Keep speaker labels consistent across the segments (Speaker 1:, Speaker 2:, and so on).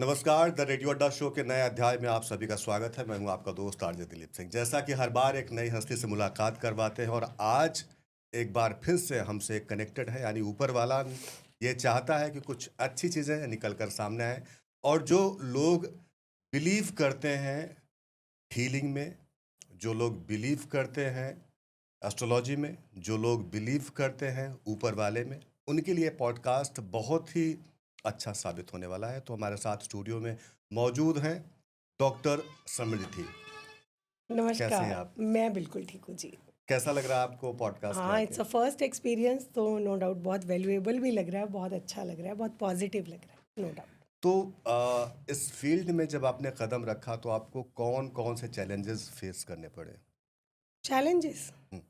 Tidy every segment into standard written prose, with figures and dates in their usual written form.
Speaker 1: नमस्कार, the radio अड्डा show के नए अध्याय में आप सभी का स्वागत है। मैं हूं आपका दोस्त आरजे दिलीप सिंह। जैसा कि हर बार एक नई हस्ती से मुलाकात करवाते हैं और आज एक बार फिर से हमसे कनेक्टेड है, यानी ऊपर वाला ये चाहता है कि कुछ अच्छी चीज़ें निकल कर सामने आए। और जो लोग बिलीव करते हैं हीलिंग में, जो लोग बिलीव करते हैं एस्ट्रोलॉजी में, जो लोग बिलीव करते हैं ऊपर वाले में, उनके लिए पॉडकास्ट बहुत ही अच्छा साबित होने वाला है। तो हमारे साथ स्टूडियो में मौजूद हैं डॉक्टर समृद्धि। कैसे हैं
Speaker 2: नमस्कार,
Speaker 1: आप?
Speaker 2: मैं बिल्कुल ठीक हूँ जी।
Speaker 1: कैसा लग रहा है आपको पॉडकास्ट गा
Speaker 2: हाँ,
Speaker 1: के?
Speaker 2: इट्स अ फर्स्ट एक्सपीरियंस तो नो डाउट बहुत वैल्यूएबल भी लग रहा है, बहुत अच्छा लग रहा है, बहुत पॉजिटिव लग रहा है, नो डाउट।
Speaker 1: तो इस फील्ड में जब आपने कदम रखा तो आपको कौन कौन से चैलेंजेस फेस करने पड़े?
Speaker 2: चैलेंजेस
Speaker 1: हम्म,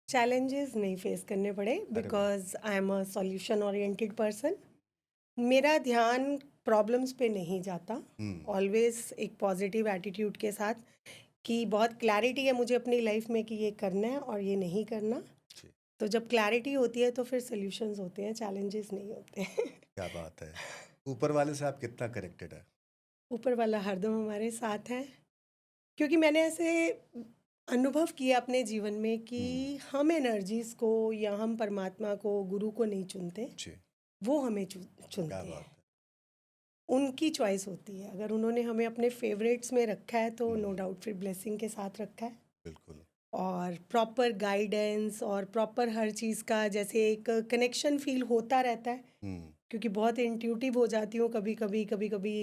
Speaker 2: चैलेंजेस नहीं फेस करने पड़े
Speaker 1: अरे वाह।
Speaker 2: Because I am a solution oriented person. मेरा ध्यान प्रॉब्लम्स पे नहीं जाता,
Speaker 1: हम्म।
Speaker 2: ऑलवेज एक पॉजिटिव एटीट्यूड के साथ कि बहुत क्लैरिटी है मुझे अपनी लाइफ में कि ये करना है और ये नहीं करना।
Speaker 1: जी,
Speaker 2: तो जब क्लैरिटी होती है तो फिर सॉल्यूशंस होते हैं, चैलेंजेस नहीं होते।
Speaker 1: क्या बात है। ऊपर वाले से आप कितना कनेक्टेड है?
Speaker 2: ऊपर वाला हरदम हमारे साथ है, क्योंकि मैंने ऐसे अनुभव किया अपने जीवन में कि
Speaker 1: हम्म।
Speaker 2: हम एनर्जीज को या हम परमात्मा को, गुरु को नहीं चुनते,
Speaker 1: जी,
Speaker 2: वो हमें
Speaker 1: क्या
Speaker 2: चुनते हैं।
Speaker 1: बात है।
Speaker 2: उनकी चॉइस होती है, अगर उन्होंने हमें अपने फेवरेट्स में रखा है तो नो
Speaker 1: हम्म,
Speaker 2: डाउट फिर ब्लेसिंग के साथ रखा है।
Speaker 1: बिल्कुल।
Speaker 2: और प्रॉपर गाइडेंस और प्रॉपर हर चीज़ का जैसे एक कनेक्शन फील होता रहता है,
Speaker 1: हम्म।
Speaker 2: क्योंकि बहुत इंट्यूटिव हो जाती हूँ कभी कभी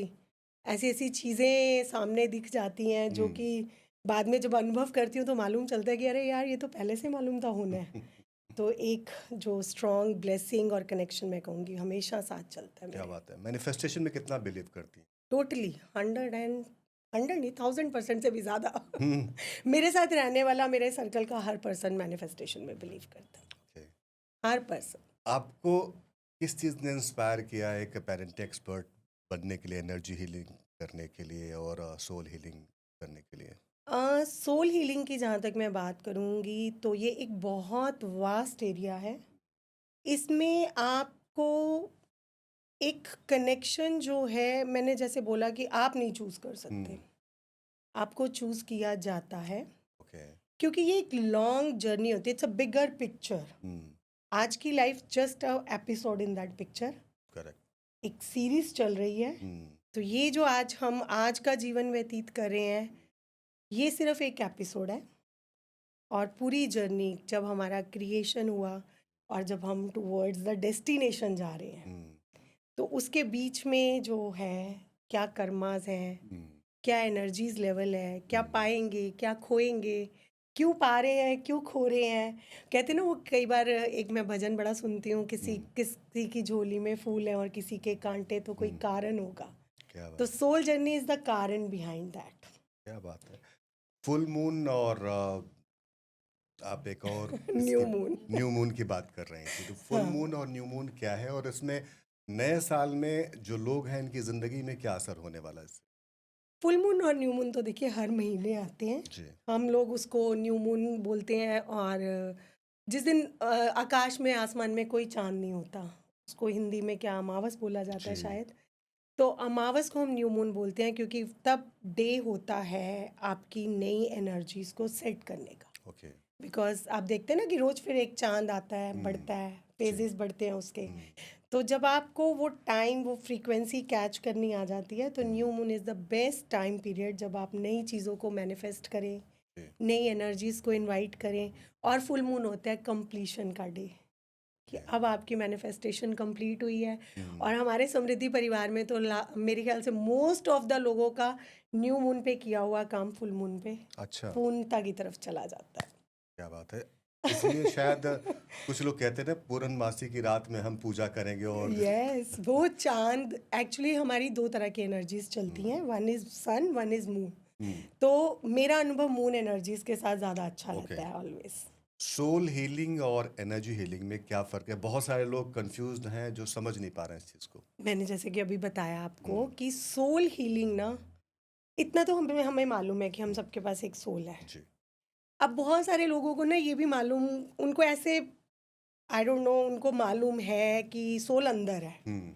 Speaker 2: ऐसी ऐसी चीज़ें सामने दिख जाती हैं जो
Speaker 1: हम्म।
Speaker 2: कि बाद में जब अनुभव करती हूँ तो मालूम चलता है कि अरे यार ये तो पहले से मालूम था होना है। तो एक जो स्ट्रॉन्ग ब्लेसिंग और कनेक्शन मैं कहूँगी हमेशा साथ चलता है
Speaker 1: क्या
Speaker 2: मेरे।
Speaker 1: बात है। मैनिफेस्टेशन में कितना बिलीव करती हैं?
Speaker 2: टोटली 100 नहीं 1000% से भी ज़्यादा।
Speaker 1: हम्म।
Speaker 2: मेरे साथ रहने वाला मेरे सर्कल का हर पर्सन मैनिफेस्टेशन में बिलीव करता है,
Speaker 1: ओके।
Speaker 2: हर पर्सन।
Speaker 1: आपको किस चीज़ ने इंस्पायर किया एक पेरेंट एक्सपर्ट बनने के लिए, एनर्जी हीलिंग करने के लिए और सोल हीलिंग करने के लिए?
Speaker 2: सोल हीलिंग की जहाँ तक मैं बात करूँगी तो ये एक बहुत वास्ट एरिया है। इसमें आपको एक कनेक्शन जो है, मैंने जैसे बोला कि आप नहीं चूज़ कर सकते,
Speaker 1: हम्म।
Speaker 2: आपको चूज़ किया जाता है,
Speaker 1: ओके।
Speaker 2: क्योंकि ये एक लॉन्ग जर्नी होती है, इट्स अ बिगर पिक्चर।
Speaker 1: हम्म।
Speaker 2: आज की life just a episode in that picture,
Speaker 1: correct.
Speaker 2: एक सीरीज चल रही है।
Speaker 1: हम्म।
Speaker 2: तो ये जो आज का जीवन व्यतीत कर रहे हैं, ये सिर्फ एक एपिसोड है। और पूरी जर्नी जब हमारा क्रिएशन हुआ और जब हम टुवर्ड्स द डेस्टिनेशन जा रहे हैं,
Speaker 1: हम्म।
Speaker 2: तो उसके बीच में जो है क्या कर्मास हैं,
Speaker 1: हम्म।
Speaker 2: क्या एनर्जीज लेवल है, क्या
Speaker 1: हम्म।
Speaker 2: पाएंगे, क्या खोएंगे, क्यों पा रहे हैं, क्यों खो रहे हैं। कहते हैं ना, वो कई बार एक मैं भजन बड़ा सुनती हूँ,
Speaker 1: हम्म।
Speaker 2: किसी की झोली में फूल है और किसी के कांटे, तो कोई
Speaker 1: हम्म।
Speaker 2: कारण होगा।
Speaker 1: क्या
Speaker 2: तो
Speaker 1: बात है।
Speaker 2: सोल जर्नी इज द कारण बिहाइंड
Speaker 1: क्या बात है। फुल मून और आप एक और
Speaker 2: दैट। न्यू
Speaker 1: इसकी
Speaker 2: मून।
Speaker 1: न्यू मून की बात कर रही थी, तो फुल
Speaker 2: हाँ,
Speaker 1: मून और न्यू मून क्या है और इसमें नए साल में जो लोग हैं इनकी जिंदगी में क्या असर होने वाला है इससे?
Speaker 2: फुल मून और न्यू मून तो देखिए हर महीने आते हैं।
Speaker 1: जी।
Speaker 2: हम लोग उसको न्यू मून बोलते हैं। और जिस दिन आकाश में, आसमान में कोई चांद नहीं होता, उसको हिंदी में क्या अमावस बोला जाता है
Speaker 1: जी।
Speaker 2: शायद। तो अमावस को हम न्यू मून बोलते हैं, क्योंकि तब डे होता है आपकी नई एनर्जीज को सेट करने का।
Speaker 1: ओके।
Speaker 2: बिकॉज आप देखते हैं ना कि रोज फिर एक चांद आता है,
Speaker 1: हम्म।
Speaker 2: बढ़ता है,
Speaker 1: जी।
Speaker 2: फेजेस बढ़ते हैं उसके।
Speaker 1: हम्म।
Speaker 2: तो जब आपको वो टाइम, वो फ्रीक्वेंसी कैच करनी आ जाती है, तो
Speaker 1: hmm.
Speaker 2: New moon is the best time period जब आप नई चीज़ों को मैनिफेस्ट करें,
Speaker 1: जी।
Speaker 2: नई एनर्जीज को इनवाइट करें। और फुल मून होता है कंप्लीशन का डे, कि
Speaker 1: ओके।
Speaker 2: अब आपकी मैनिफेस्टेशन कंप्लीट हुई है।
Speaker 1: हम्म।
Speaker 2: और हमारे समृद्धि परिवार में तो मेरे ख्याल से मोस्ट ऑफ द लोगों का न्यू मून पे किया हुआ काम फुल मून पे
Speaker 1: अच्छा।
Speaker 2: पूर्णता की तरफ चला जाता
Speaker 1: क्या बात है। इसलिए शायद कुछ लोग कहते हैं ना, पूर्णमासी की रात में हम पूजा करेंगे और
Speaker 2: यस, वो चांद एक्चुअली हमारी दो तरह की एनर्जीज चलती
Speaker 1: हम्म।
Speaker 2: हैं, one is sun, one is moon.
Speaker 1: Hmm.
Speaker 2: तो मेरा अनुभव मून एनर्जीज के साथ ज़्यादा अच्छा
Speaker 1: ओके।
Speaker 2: रहता है ऑलवेज।
Speaker 1: सोल हीलिंग और एनर्जी हीलिंग में क्या फ़र्क है? बहुत सारे लोग कंफ्यूज्ड हैं जो समझ नहीं पा रहे हैं इस चीज़ को।
Speaker 2: मैंने जैसे कि अभी बताया आपको
Speaker 1: हम्म।
Speaker 2: कि सोल हीलिंग ना, इतना तो हमें हमें मालूम है कि हम
Speaker 1: हम्म।
Speaker 2: सबके पास एक सोल है।
Speaker 1: जी।
Speaker 2: अब बहुत सारे लोगों को ना ये भी मालूम, उनको ऐसे, आई डोंट नो, उनको मालूम है कि सोल अंदर है,
Speaker 1: हम्म।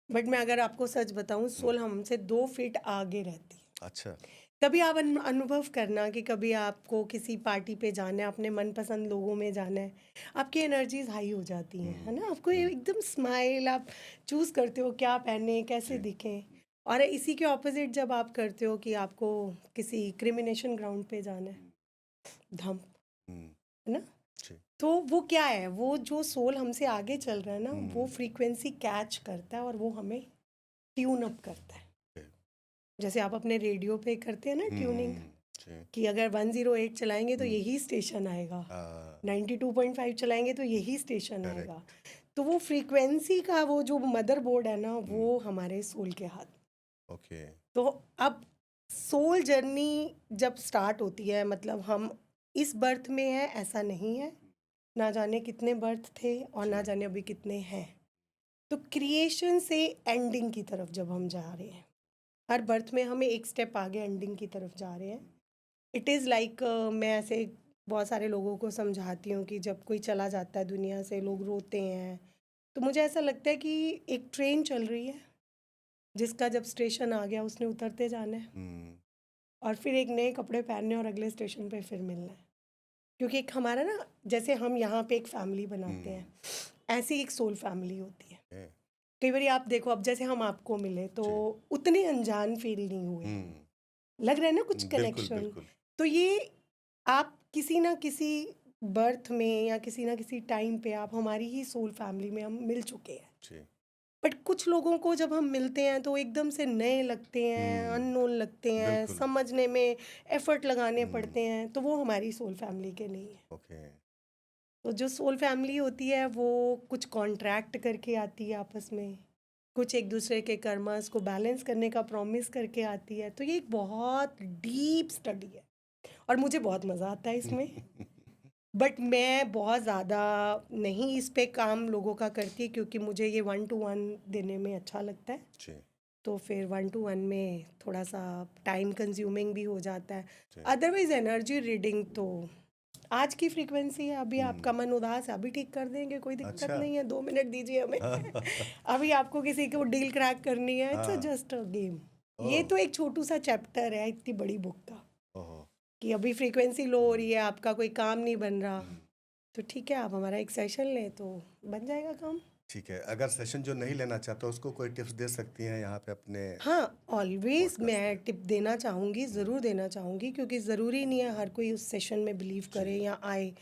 Speaker 2: बट मैं अगर आपको सच बताऊं, सोल हमसे 2 फीट आगे रहती है।
Speaker 1: अच्छा।
Speaker 2: कभी आप अनुभव करना कि कभी आपको किसी पार्टी पे जाना है, अपने मनपसंद लोगों में जाना है, आपकी एनर्जीज हाई हो जाती हैं, है ना? आपको ये एकदम स्माइल, आप चूज करते हो क्या पहने, कैसे
Speaker 1: जी।
Speaker 2: दिखें। और इसी के ऑपोजिट जब आप करते हो कि आपको किसी क्रिमिनेशन ग्राउंड पे जाना है, धम,
Speaker 1: हम्म,
Speaker 2: है ना?
Speaker 1: जी।
Speaker 2: तो वो क्या है, वो जो सोल हमसे आगे चल रहा है ना, वो
Speaker 1: हम्म,
Speaker 2: फ्रीक्वेंसी कैच करता है और वो हमें ट्यून अप करता है।
Speaker 1: जी।
Speaker 2: जैसे आप अपने रेडियो पे करते हैं ना ट्यूनिंग,
Speaker 1: जी।
Speaker 2: कि अगर 108 चलाएंगे तो
Speaker 1: हम्म,
Speaker 2: यही स्टेशन आएगा,
Speaker 1: हाँ,
Speaker 2: 92.5 चलाएंगे तो यही स्टेशन आएगा।
Speaker 1: करेक्ट।
Speaker 2: तो वो फ्रीक्वेंसी का वो जो मदरबोर्ड है ना,
Speaker 1: हम्म,
Speaker 2: वो हमारे सोल के हाथ में।
Speaker 1: ओके।
Speaker 2: तो अब सोल जर्नी जब स्टार्ट होती है, मतलब हम इस बर्थ में है ऐसा नहीं है, ना जाने कितने बर्थ थे और ना
Speaker 1: जी।
Speaker 2: जाने अभी कितने हैं। तो क्रिएशन से एंडिंग की तरफ जब हम जा रहे हैं, हर बर्थ में हमें एक स्टेप आगे एंडिंग की तरफ जा रहे हैं। इट इज़ लाइक, मैं ऐसे बहुत सारे लोगों को समझाती हूँ कि जब कोई चला जाता है दुनिया से, लोग रोते हैं, तो मुझे ऐसा लगता है कि एक ट्रेन चल रही है, जिसका जब स्टेशन आ गया उसने उतरते जाना है,
Speaker 1: हम्म,
Speaker 2: और फिर एक नए कपड़े पहनने और अगले स्टेशन पे फिर मिलना है। क्योंकि एक हमारा ना, जैसे हम यहाँ पे एक फैमिली बनाते हैं, ऐसी एक सोल फैमिली होती है।
Speaker 1: ए,
Speaker 2: कई बार आप देखो, अब जैसे हम आपको मिले तो
Speaker 1: जी।
Speaker 2: उतने अनजान फील नहीं हुए,
Speaker 1: हम्म,
Speaker 2: लग रहा है ना कुछ
Speaker 1: बिल्कुल
Speaker 2: कनेक्शन।
Speaker 1: बिल्कुल।
Speaker 2: तो ये आप किसी ना किसी बर्थ में या किसी ना किसी टाइम पे आप हमारी ही सोल फैमिली में हम मिल चुके हैं।
Speaker 1: जी।
Speaker 2: बट कुछ लोगों को जब हम मिलते हैं तो एकदम से नए लगते हैं,
Speaker 1: हम्म,
Speaker 2: अननोन लगते हैं,
Speaker 1: बिल्कुल।
Speaker 2: समझने में एफर्ट लगाने
Speaker 1: हम्म,
Speaker 2: पड़ते हैं, तो वो हमारी सोल फैमिली के नहीं है।
Speaker 1: ओके।
Speaker 2: तो जो सोल फैमिली होती है वो कुछ कॉन्ट्रैक्ट करके आती है आपस में, कुछ एक दूसरे के कर्मस को बैलेंस करने का प्रॉमिस करके आती है। तो ये एक बहुत डीप स्टडी है और मुझे बहुत मज़ा आता है इसमें। बट मैं बहुत ज़्यादा नहीं इस पे काम लोगों का करती, क्योंकि मुझे ये 1-to-1 देने में अच्छा लगता है।
Speaker 1: जी।
Speaker 2: तो फिर 1-to-1 में थोड़ा सा टाइम कंज्यूमिंग भी हो जाता है।
Speaker 1: जी।
Speaker 2: अदरवाइज एनर्जी रीडिंग तो आज की फ्रीक्वेंसी है, अभी आपका मन उदास है, अभी ठीक कर देंगे, कोई दिक्कत
Speaker 1: अच्छा।
Speaker 2: नहीं है, 2 मिनट दीजिए हमें। अभी आपको किसी को डील क्रैक करनी है, इट्स
Speaker 1: हाँ।
Speaker 2: Just a game. ये
Speaker 1: ओह।
Speaker 2: तो एक छोटू सा चैप्टर है इतनी बड़ी बुक का,
Speaker 1: ओहो।
Speaker 2: कि अभी फ्रीक्वेंसी लो हो रही है, आपका कोई काम नहीं बन रहा,
Speaker 1: हम्म,
Speaker 2: तो ठीक है, आप हमारा एक सेशन लें तो बन जाएगा काम।
Speaker 1: ठीक है। अगर सेशन जो नहीं लेना चाहता उसको कोई टिप्स दे सकती हैं यहाँ पे अपने
Speaker 2: हाँ, ऑलवेज
Speaker 1: पॉडकास्ट
Speaker 2: मैं
Speaker 1: में?
Speaker 2: टिप देना चाहूँगी, ज़रूर देना चाहूँगी, क्योंकि ज़रूरी नहीं है हर कोई उस सेशन में बिलीव
Speaker 1: जी।
Speaker 2: करे या आए।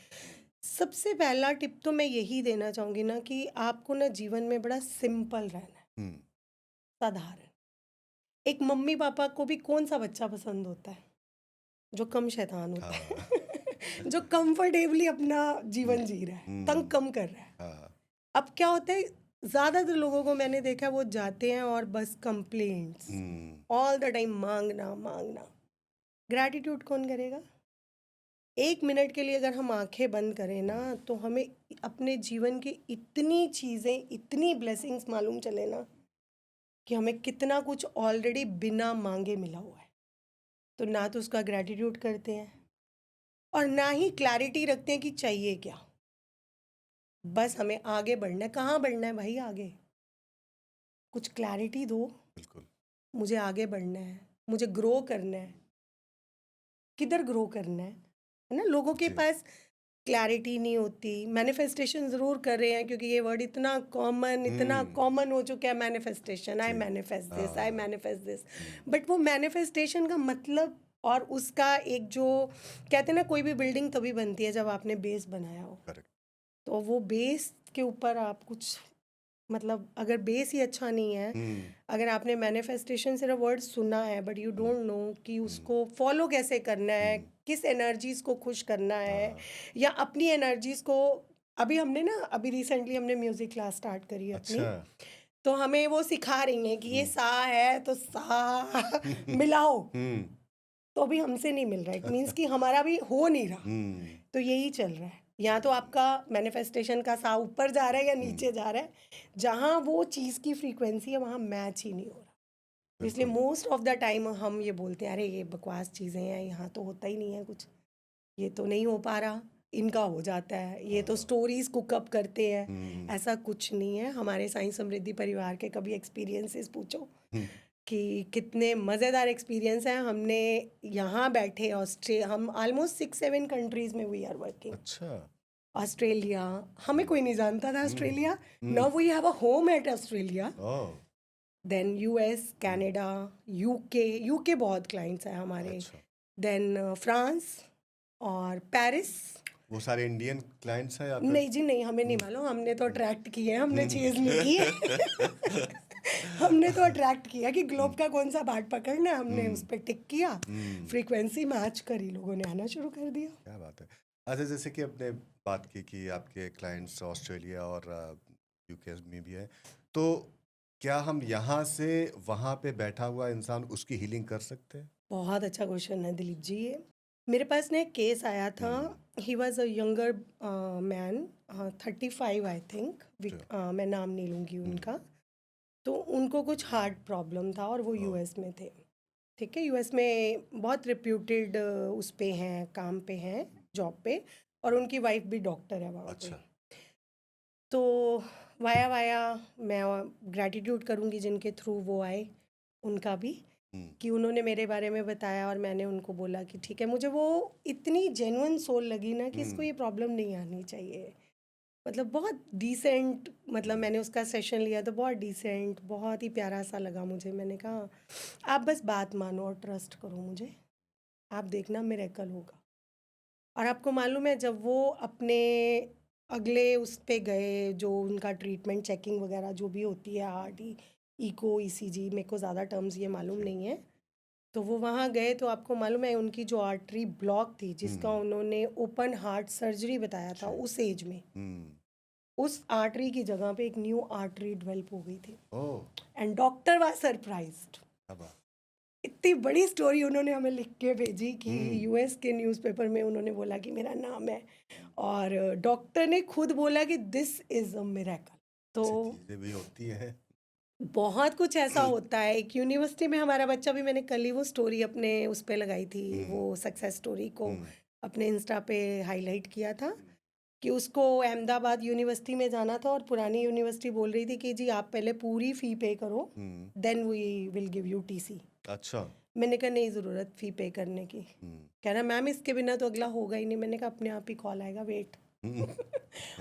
Speaker 2: सबसे पहला टिप तो मैं यही देना चाहूँगी ना, कि आपको ना जीवन में बड़ा सिंपल रहना है,
Speaker 1: हम्म,
Speaker 2: साधारण। एक मम्मी पापा को भी कौन सा बच्चा पसंद होता है? जो कम शैतान होता
Speaker 1: हाँ।
Speaker 2: है। जो कंफर्टेबली अपना
Speaker 1: हम्म,
Speaker 2: जीवन जी रहा है, तंग
Speaker 1: हम्म,
Speaker 2: कम कर रहा है।
Speaker 1: हाँ।
Speaker 2: अब क्या होता है, ज़्यादातर लोगों को मैंने देखा है, वो जाते हैं और बस complaints,
Speaker 1: hmm,
Speaker 2: all the time मांगना मांगना। ग्रैटिट्यूड कौन करेगा? 1 मिनट के लिए अगर हम आंखें बंद करें ना, तो हमें अपने जीवन की इतनी चीज़ें, इतनी ब्लेसिंग्स मालूम चले ना, कि हमें कितना कुछ ऑलरेडी बिना मांगे मिला हुआ है। तो ना तो उसका ग्रैटिट्यूड करते हैं और ना ही क्लैरिटी रखते हैं कि चाहिए क्या। बस हमें आगे बढ़ना है। कहाँ बढ़ना है भाई आगे? कुछ क्लैरिटी दो,
Speaker 1: बिल्कुल।
Speaker 2: मुझे आगे बढ़ना है, मुझे ग्रो करना है। किधर ग्रो करना है ना? लोगों के
Speaker 1: जी।
Speaker 2: पास क्लैरिटी नहीं होती। मैनिफेस्टेशन ज़रूर कर रहे हैं, क्योंकि ये वर्ड इतना
Speaker 1: हम्म,
Speaker 2: कॉमन हो चुका है, मैनिफेस्टेशन, आई
Speaker 1: जी।
Speaker 2: मैनिफेस्ट दिस, आई
Speaker 1: हाँ।
Speaker 2: Manifest this.
Speaker 1: हम्म,
Speaker 2: बट वो मैनिफेस्टेशन का मतलब और उसका एक जो कहते हैं ना, कोई भी बिल्डिंग तभी बनती है जब आपने बेस बनाया हो।
Speaker 1: करेक्ट।
Speaker 2: तो वो बेस के ऊपर आप कुछ, मतलब अगर बेस ही अच्छा नहीं है,
Speaker 1: हम्म,
Speaker 2: अगर आपने मैनिफेस्टेशन सिर्फ वर्ड सुना है but you
Speaker 1: hmm,
Speaker 2: don't know कि
Speaker 1: हम्म,
Speaker 2: उसको फॉलो कैसे करना है,
Speaker 1: हम्म,
Speaker 2: किस एनर्जीज को खुश करना है,
Speaker 1: हाँ।
Speaker 2: या अपनी एनर्जीज को। अभी रिसेंटली हमने म्यूजिक क्लास स्टार्ट करी है अपनी,
Speaker 1: अच्छा।
Speaker 2: तो हमें वो सिखा रही हैं कि ये
Speaker 1: हम्म,
Speaker 2: सा है तो सा मिलाओ।
Speaker 1: हम्म,
Speaker 2: तो अभी हमसे नहीं मिल रहा, इट मीन्स कि हमारा भी हो नहीं रहा।
Speaker 1: हम्म,
Speaker 2: तो यही चल रहा है, या तो आपका मैनिफेस्टेशन का सा ऊपर जा रहा है या
Speaker 1: हम्म,
Speaker 2: नीचे जा रहा है। जहाँ वो चीज़ की फ्रीक्वेंसी है वहाँ मैच ही नहीं हो रहा। इसलिए
Speaker 1: बिल्कुल।
Speaker 2: मोस्ट ऑफ द टाइम हम ये बोलते हैं, अरे ये बकवास चीज़ें हैं, यहाँ तो होता ही नहीं है कुछ, ये तो नहीं हो पा रहा, इनका हो जाता है, ये तो स्टोरीज कुकअप करते हैं।
Speaker 1: हम्म,
Speaker 2: ऐसा कुछ नहीं है। हमारे साईं समृद्धि परिवार के कभी एक्सपीरियंसेस पूछो
Speaker 1: हम्म,
Speaker 2: कि कितने मज़ेदार एक्सपीरियंस हैं। हमने यहाँ बैठे हम ऑलमोस्ट 6-7 कंट्रीज में वी आर वर्किंग।
Speaker 1: अच्छा।
Speaker 2: ऑस्ट्रेलिया, हमें कोई नहीं जानता था
Speaker 1: hmm,
Speaker 2: Australia.
Speaker 1: Hmm,
Speaker 2: now we have a home at Australia.
Speaker 1: Oh,
Speaker 2: then US, Canada, UK बहुत क्लाइंट्स हैं हमारे।
Speaker 1: अच्छा।
Speaker 2: देन फ्रांस और पेरिस।
Speaker 1: वो सारे इंडियन क्लाइंट्स हैं या फिर?
Speaker 2: नहीं जी नहीं, हमें नहीं मालूम, हमने तो अट्रैक्ट किए हैं, हमने
Speaker 1: हम्म,
Speaker 2: चेज नहीं किए। हमने तो अट्रैक्ट किया कि ग्लोब का कौन सा बाट पकड़ना है, हमने उस पर टिक किया,
Speaker 1: हम्म,
Speaker 2: फ्रीक्वेंसी मैच करी, लोगों ने आना शुरू कर दिया।
Speaker 1: क्या बात है। अच्छा, जैसे कि आपने बात की कि आपके क्लाइंट्स ऑस्ट्रेलिया और यूके में भी है, तो क्या हम यहाँ से वहाँ पे बैठा हुआ इंसान उसकी हीलिंग कर सकते हैं?
Speaker 2: बहुत अच्छा क्वेश्चन है दिलीप जी ये। मेरे पास ना एक केस आया था। He was a younger man, 35 I think, मैं नाम नहीं लूँगी उनका। तो उनको कुछ हार्ट प्रॉब्लम था और वो यूएस में थे। ठीक है, यूएस में बहुत रिप्यूटेड उस पे हैं, काम पे हैं, जॉब पे, और उनकी वाइफ भी डॉक्टर है वहाँ पे।
Speaker 1: अच्छा।
Speaker 2: तो वाया वाया मैं ग्रैटिट्यूड करूँगी जिनके थ्रू वो आए, उनका भी,
Speaker 1: हम्म,
Speaker 2: कि उन्होंने मेरे बारे में बताया और मैंने उनको बोला कि ठीक है। मुझे वो इतनी जेन्युइन सोल लगी ना कि इसको ये प्रॉब्लम नहीं आनी चाहिए। मतलब बहुत डिसेंट, मतलब मैंने उसका सेशन लिया तो बहुत डिसेंट, बहुत ही प्यारा सा लगा मुझे। मैंने कहा आप बस बात मानो और ट्रस्ट करो मुझे, आप देखना मिरेकल होगा। और आपको मालूम है, जब वो अपने अगले उस पे गए, जो उनका ट्रीटमेंट चेकिंग वगैरह जो भी होती है, हार्ट इको ईसीजी, मेरे को ज़्यादा टर्म्स ये मालूम नहीं है। तो वो वहाँ गए तो आपको मालूम है उनकी जो आर्टरी ब्लॉक थी, जिसका उन्होंने ओपन हार्ट सर्जरी बताया था उस एज में,
Speaker 1: हम्म,
Speaker 2: उस आर्टरी की जगह पे एक न्यू आर्टरी डेवलप हो गई थी।
Speaker 1: ओह,
Speaker 2: एंड डॉक्टर वाज सरप्राइज्ड।
Speaker 1: क्या बात।
Speaker 2: इतनी बड़ी स्टोरी उन्होंने हमें लिख के भेजी कि
Speaker 1: हम्म,
Speaker 2: यूएस के न्यूज़पेपर में उन्होंने बोला कि मेरा नाम है, और डॉक्टर ने खुद बोला कि दिस इज़ अ मिरेकल। तो
Speaker 1: ऐसी चीजें भी होती हैं।
Speaker 2: बहुत कुछ ऐसा होता है। एक यूनिवर्सिटी में हमारा बच्चा भी, मैंने कल ही वो स्टोरी अपने उस पे लगाई थी, वो सक्सेस स्टोरी को अपने इंस्टा पे हाईलाइट किया था, कि उसको अहमदाबाद यूनिवर्सिटी में जाना था और पुरानी यूनिवर्सिटी बोल रही थी कि जी आप पहले पूरी फ़ी पे करो, then we will give you TC.
Speaker 1: अच्छा।
Speaker 2: मैंने कहा नहीं ज़रूरत फ़ी पे करने की। कह रहा मैम इसके बिना तो अगला होगा ही नहीं। मैंने कहा अपने आप ही कॉल आएगा, वेट।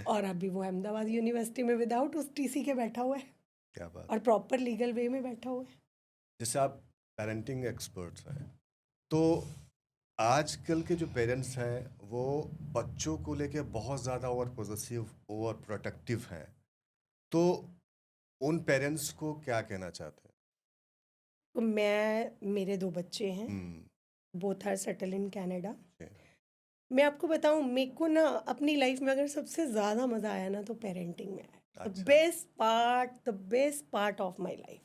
Speaker 2: और अभी वो अहमदाबाद यूनिवर्सिटी में विदाउट उस टीसी के बैठा हुआ है,
Speaker 1: क्या बात।
Speaker 2: और प्रॉपर लीगल वे में बैठा हुआ है।
Speaker 1: जैसे आप पेरेंटिंग एक्सपर्ट्स हैं, तो आजकल के जो पेरेंट्स हैं वो बच्चों को लेके बहुत ज़्यादा ओवर पोजेसिव, ओवर प्रोटेक्टिव हैं, तो उन पेरेंट्स को क्या कहना चाहते
Speaker 2: तो मेरे 2 बच्चे हैं,
Speaker 1: हैं?
Speaker 2: Both are settle in Canada.
Speaker 1: Okay.
Speaker 2: मैं आपको बताऊं, मेरे को ना अपनी लाइफ में अगर सबसे ज़्यादा मज़ा आया ना तो पेरेंटिंग में आया।
Speaker 1: अच्छा।
Speaker 2: The best part of my life.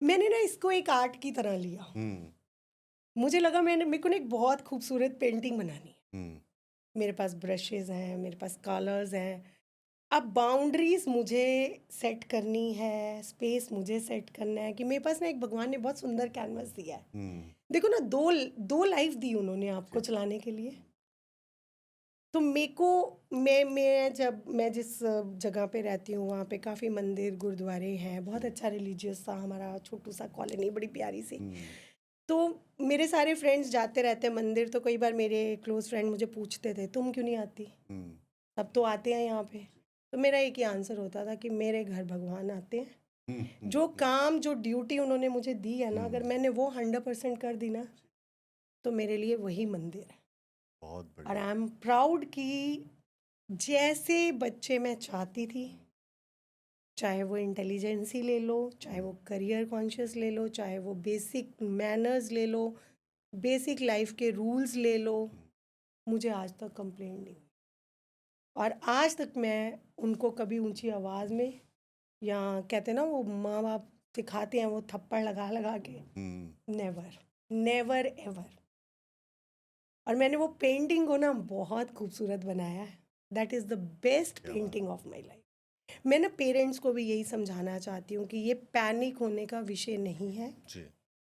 Speaker 2: मैंने ना इसको एक आर्ट की तरह लिया। मुझे लगा मेरे को ना एक बहुत खूबसूरत पेंटिंग बनानी है। मेरे पास ब्रशेस हैं, मेरे पास कलर्स हैं। अब बाउंड्रीज मुझे सेट करनी है, स्पेस मुझे सेट करना है, कि मेरे पास ना एक भगवान ने बहुत सुंदर कैनवस दिया है। देखो ना, दो लाइफ दी उन्होंने आपको चलाने के लिए। तो मेरे को, मैं जिस जगह पे रहती हूँ वहाँ पे काफ़ी मंदिर गुरुद्वारे हैं, बहुत अच्छा रिलीजियस सा हमारा छोटू सा कॉलोनी, बड़ी प्यारी सी। तो मेरे सारे फ्रेंड्स जाते रहते हैं मंदिर, तो कई बार मेरे क्लोज फ्रेंड मुझे पूछते थे तुम क्यों नहीं आती, सब तो आते हैं यहाँ पे। तो मेरा एक ही आंसर होता था कि मेरे घर भगवान आते हैं। जो काम, जो ड्यूटी उन्होंने मुझे दी है ना, अगर मैंने वो 100% कर दी ना, तो मेरे लिए वही मंदिर है।
Speaker 1: बहुत
Speaker 2: और
Speaker 1: बढ़िया।
Speaker 2: आई एम प्राउड कि जैसे बच्चे मैं चाहती थी, चाहे वो इंटेलिजेंसी ले लो, चाहे वो करियर कॉन्शियस ले लो, चाहे वो बेसिक मैनर्स ले लो, बेसिक लाइफ के रूल्स ले लो, मुझे आज तक कंप्लेंट नहीं हुई। और आज तक मैं उनको कभी ऊंची आवाज़ में, या कहते ना वो माँ बाप सिखाते हैं वो थप्पड़ लगा लगा के, नेवर, नेवर एवर। और मैंने वो पेंटिंग को ना बहुत खूबसूरत बनाया है। That is the best painting of my life. मैं ना पेरेंट्स को भी यही समझाना चाहती हूँ कि ये पैनिक होने का विषय नहीं है।
Speaker 1: जी।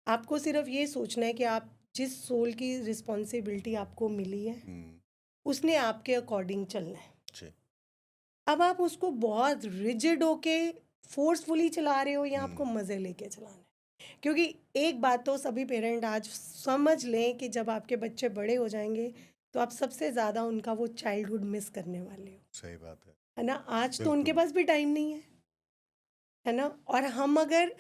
Speaker 2: आपको सिर्फ ये सोचना है कि आप जिस सोल की रिस्पॉन्सिबिलिटी आपको मिली है, उसने आपके अकॉर्डिंग चलना है।
Speaker 1: जी।
Speaker 2: अब आप उसको बहुत रिजिड होके फोर्सफुली चला रहे हो या आपको
Speaker 1: हम्म।
Speaker 2: मज़े लेके चलाना है। क्योंकि एक बात तो सभी पेरेंट आज समझ लें कि जब आपके बच्चे बड़े हो जाएंगे तो आप सबसे ज़्यादा उनका वो चाइल्डहुड मिस करने वाले हो,
Speaker 1: सही बात
Speaker 2: है ना? आज तो उनके
Speaker 1: बिल्कुल।
Speaker 2: पास भी टाइम नहीं है ना? और हम अगर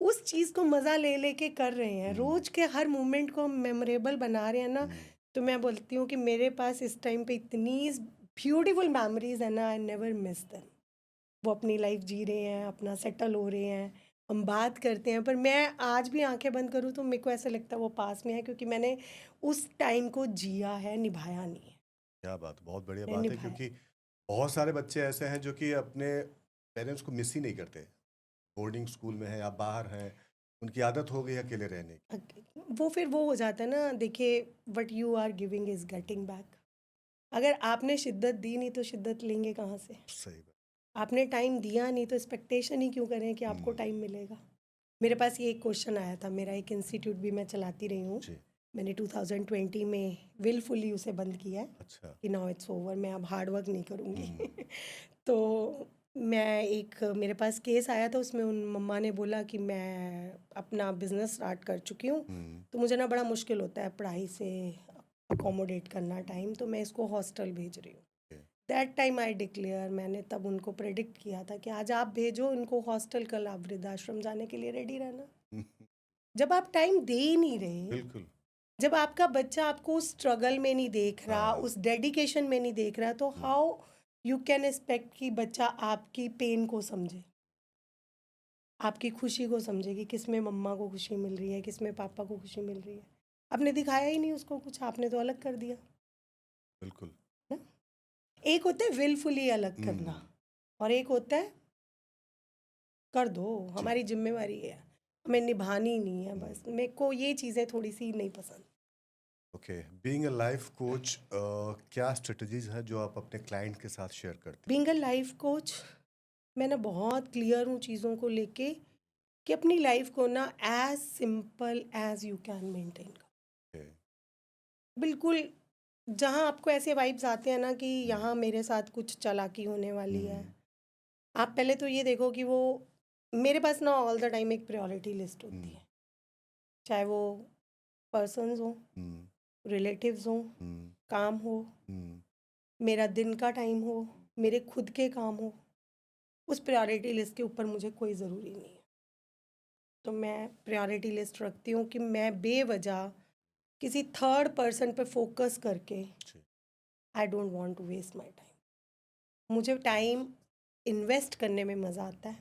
Speaker 2: उस चीज़ को मज़ा ले लेके कर रहे हैं, रोज़ के हर मोमेंट को हम मेमोरेबल बना रहे हैं ना,
Speaker 1: हम्म।
Speaker 2: तो मैं बोलती हूँ कि मेरे पास इस टाइम पे इतनी ब्यूटीफुल मेमोरीज है ना, आई नेवर मिस देम। वो अपनी लाइफ जी रहे हैं, अपना सेटल हो रहे हैं, हम बात करते हैं, पर मैं आज भी आंखें बंद करूँ तो मेरे को ऐसा लगता है वो पास में है, क्योंकि मैंने उस टाइम को जिया है, निभाया नहीं है।
Speaker 1: क्या बात, बहुत बढ़िया
Speaker 2: मैंने
Speaker 1: बात है,
Speaker 2: निभाया
Speaker 1: क्योंकि बहुत सारे बच्चे ऐसे हैं जो कि अपने पेरेंट्स को मिस ही नहीं करते। बोर्डिंग स्कूल में है या बाहर हैं, उनकी आदत हो गई है अकेले रहने की।
Speaker 2: वो फिर वो हो जाता है ना, देखिए, what you are giving is getting back. अगर आपने शिद्दत दी नहीं तो शिद्दत लेंगे कहाँ से?
Speaker 1: सही बात।
Speaker 2: आपने टाइम दिया नहीं तो एक्सपेक्टेशन ही क्यों करें कि आपको
Speaker 1: हम्म।
Speaker 2: टाइम मिलेगा? मेरे पास ये एक क्वेश्चन आया था, मेरा एक इंस्टीट्यूट भी मैं चलाती रही हूँ,
Speaker 1: जी।
Speaker 2: मैंने 2020 में विलफुली उसे बंद किया है
Speaker 1: अच्छा।
Speaker 2: कि नाउ इट्स ओवर, मैं अब हार्ड वर्क नहीं करूँगी।
Speaker 1: हम्म।
Speaker 2: तो मैं एक मेरे पास केस आया था, उसमें उन मम्मा ने बोला कि मैं अपना बिजनेस स्टार्ट कर चुकी हूँ,
Speaker 1: हम्म।
Speaker 2: तो मुझे ना बड़ा मुश्किल होता है पढ़ाई से अकोमोडेट करना टाइम, तो मैं इसको हॉस्टल भेज रही हूँ।
Speaker 1: Okay.
Speaker 2: That time I declare, मैंने तब उनको प्रेडिक्ट किया था कि आज आप भेजो इनको हॉस्टल, कल आप वृद्धाश्रम जाने के लिए रेडी रहना।
Speaker 1: हम्म।
Speaker 2: जब आप टाइम दे ही नहीं रहे,
Speaker 1: बिल्कुल।
Speaker 2: जब आपका बच्चा आपको उस स्ट्रगल में नहीं देख रहा,
Speaker 1: हाँ।
Speaker 2: उस डेडिकेशन में नहीं देख रहा, तो हाउ यू कैन एक्सपेक्ट कि बच्चा आपकी पेन को समझे, आपकी खुशी को समझे कि किस में मम्मा को खुशी मिल रही है, किस में पापा को खुशी मिल रही है। आपने दिखाया ही नहीं उसको कुछ, आपने तो अलग कर दिया
Speaker 1: बिल्कुल।
Speaker 2: ना। एक होता है विलफुली अलग करना,
Speaker 1: हम्म।
Speaker 2: और एक होता है कर दो,
Speaker 1: जी।
Speaker 2: हमारी जिम्मेवारी है, हमें निभानी नहीं है। बस
Speaker 1: हम्म।
Speaker 2: मेरे को ये चीज़ें थोड़ी सी नहीं पसंद।
Speaker 1: Okay, being a life coach, क्या स्ट्रेटजीज है जो आप अपने क्लाइंट के साथ शेयर करते
Speaker 2: बीइंग अ लाइफ कोच, मैं ना बहुत क्लियर हूँ चीज़ों को लेके कि अपनी लाइफ को ना as simple as you can maintain करो।
Speaker 1: हैं?
Speaker 2: बिल्कुल, जहाँ आपको ऐसे वाइब्स आते हैं ना कि यहाँ मेरे साथ कुछ चालाकी होने वाली है, आप पहले तो ये देखो कि वो, मेरे पास ना ऑल द टाइम एक प्रायोरिटी लिस्ट होती है, चाहे वो पर्सन्स हो, रिलेटिव्स हो, काम हो, मेरा दिन का टाइम हो, मेरे खुद के काम हो, उस प्रायोरिटी लिस्ट के ऊपर मुझे कोई ज़रूरी नहीं है। तो मैं प्रायोरिटी लिस्ट रखती हूँ कि मैं बेवजह किसी थर्ड पर्सन पे फोकस करके I don't want to waste my time. मुझे टाइम इन्वेस्ट करने में मज़ा आता है,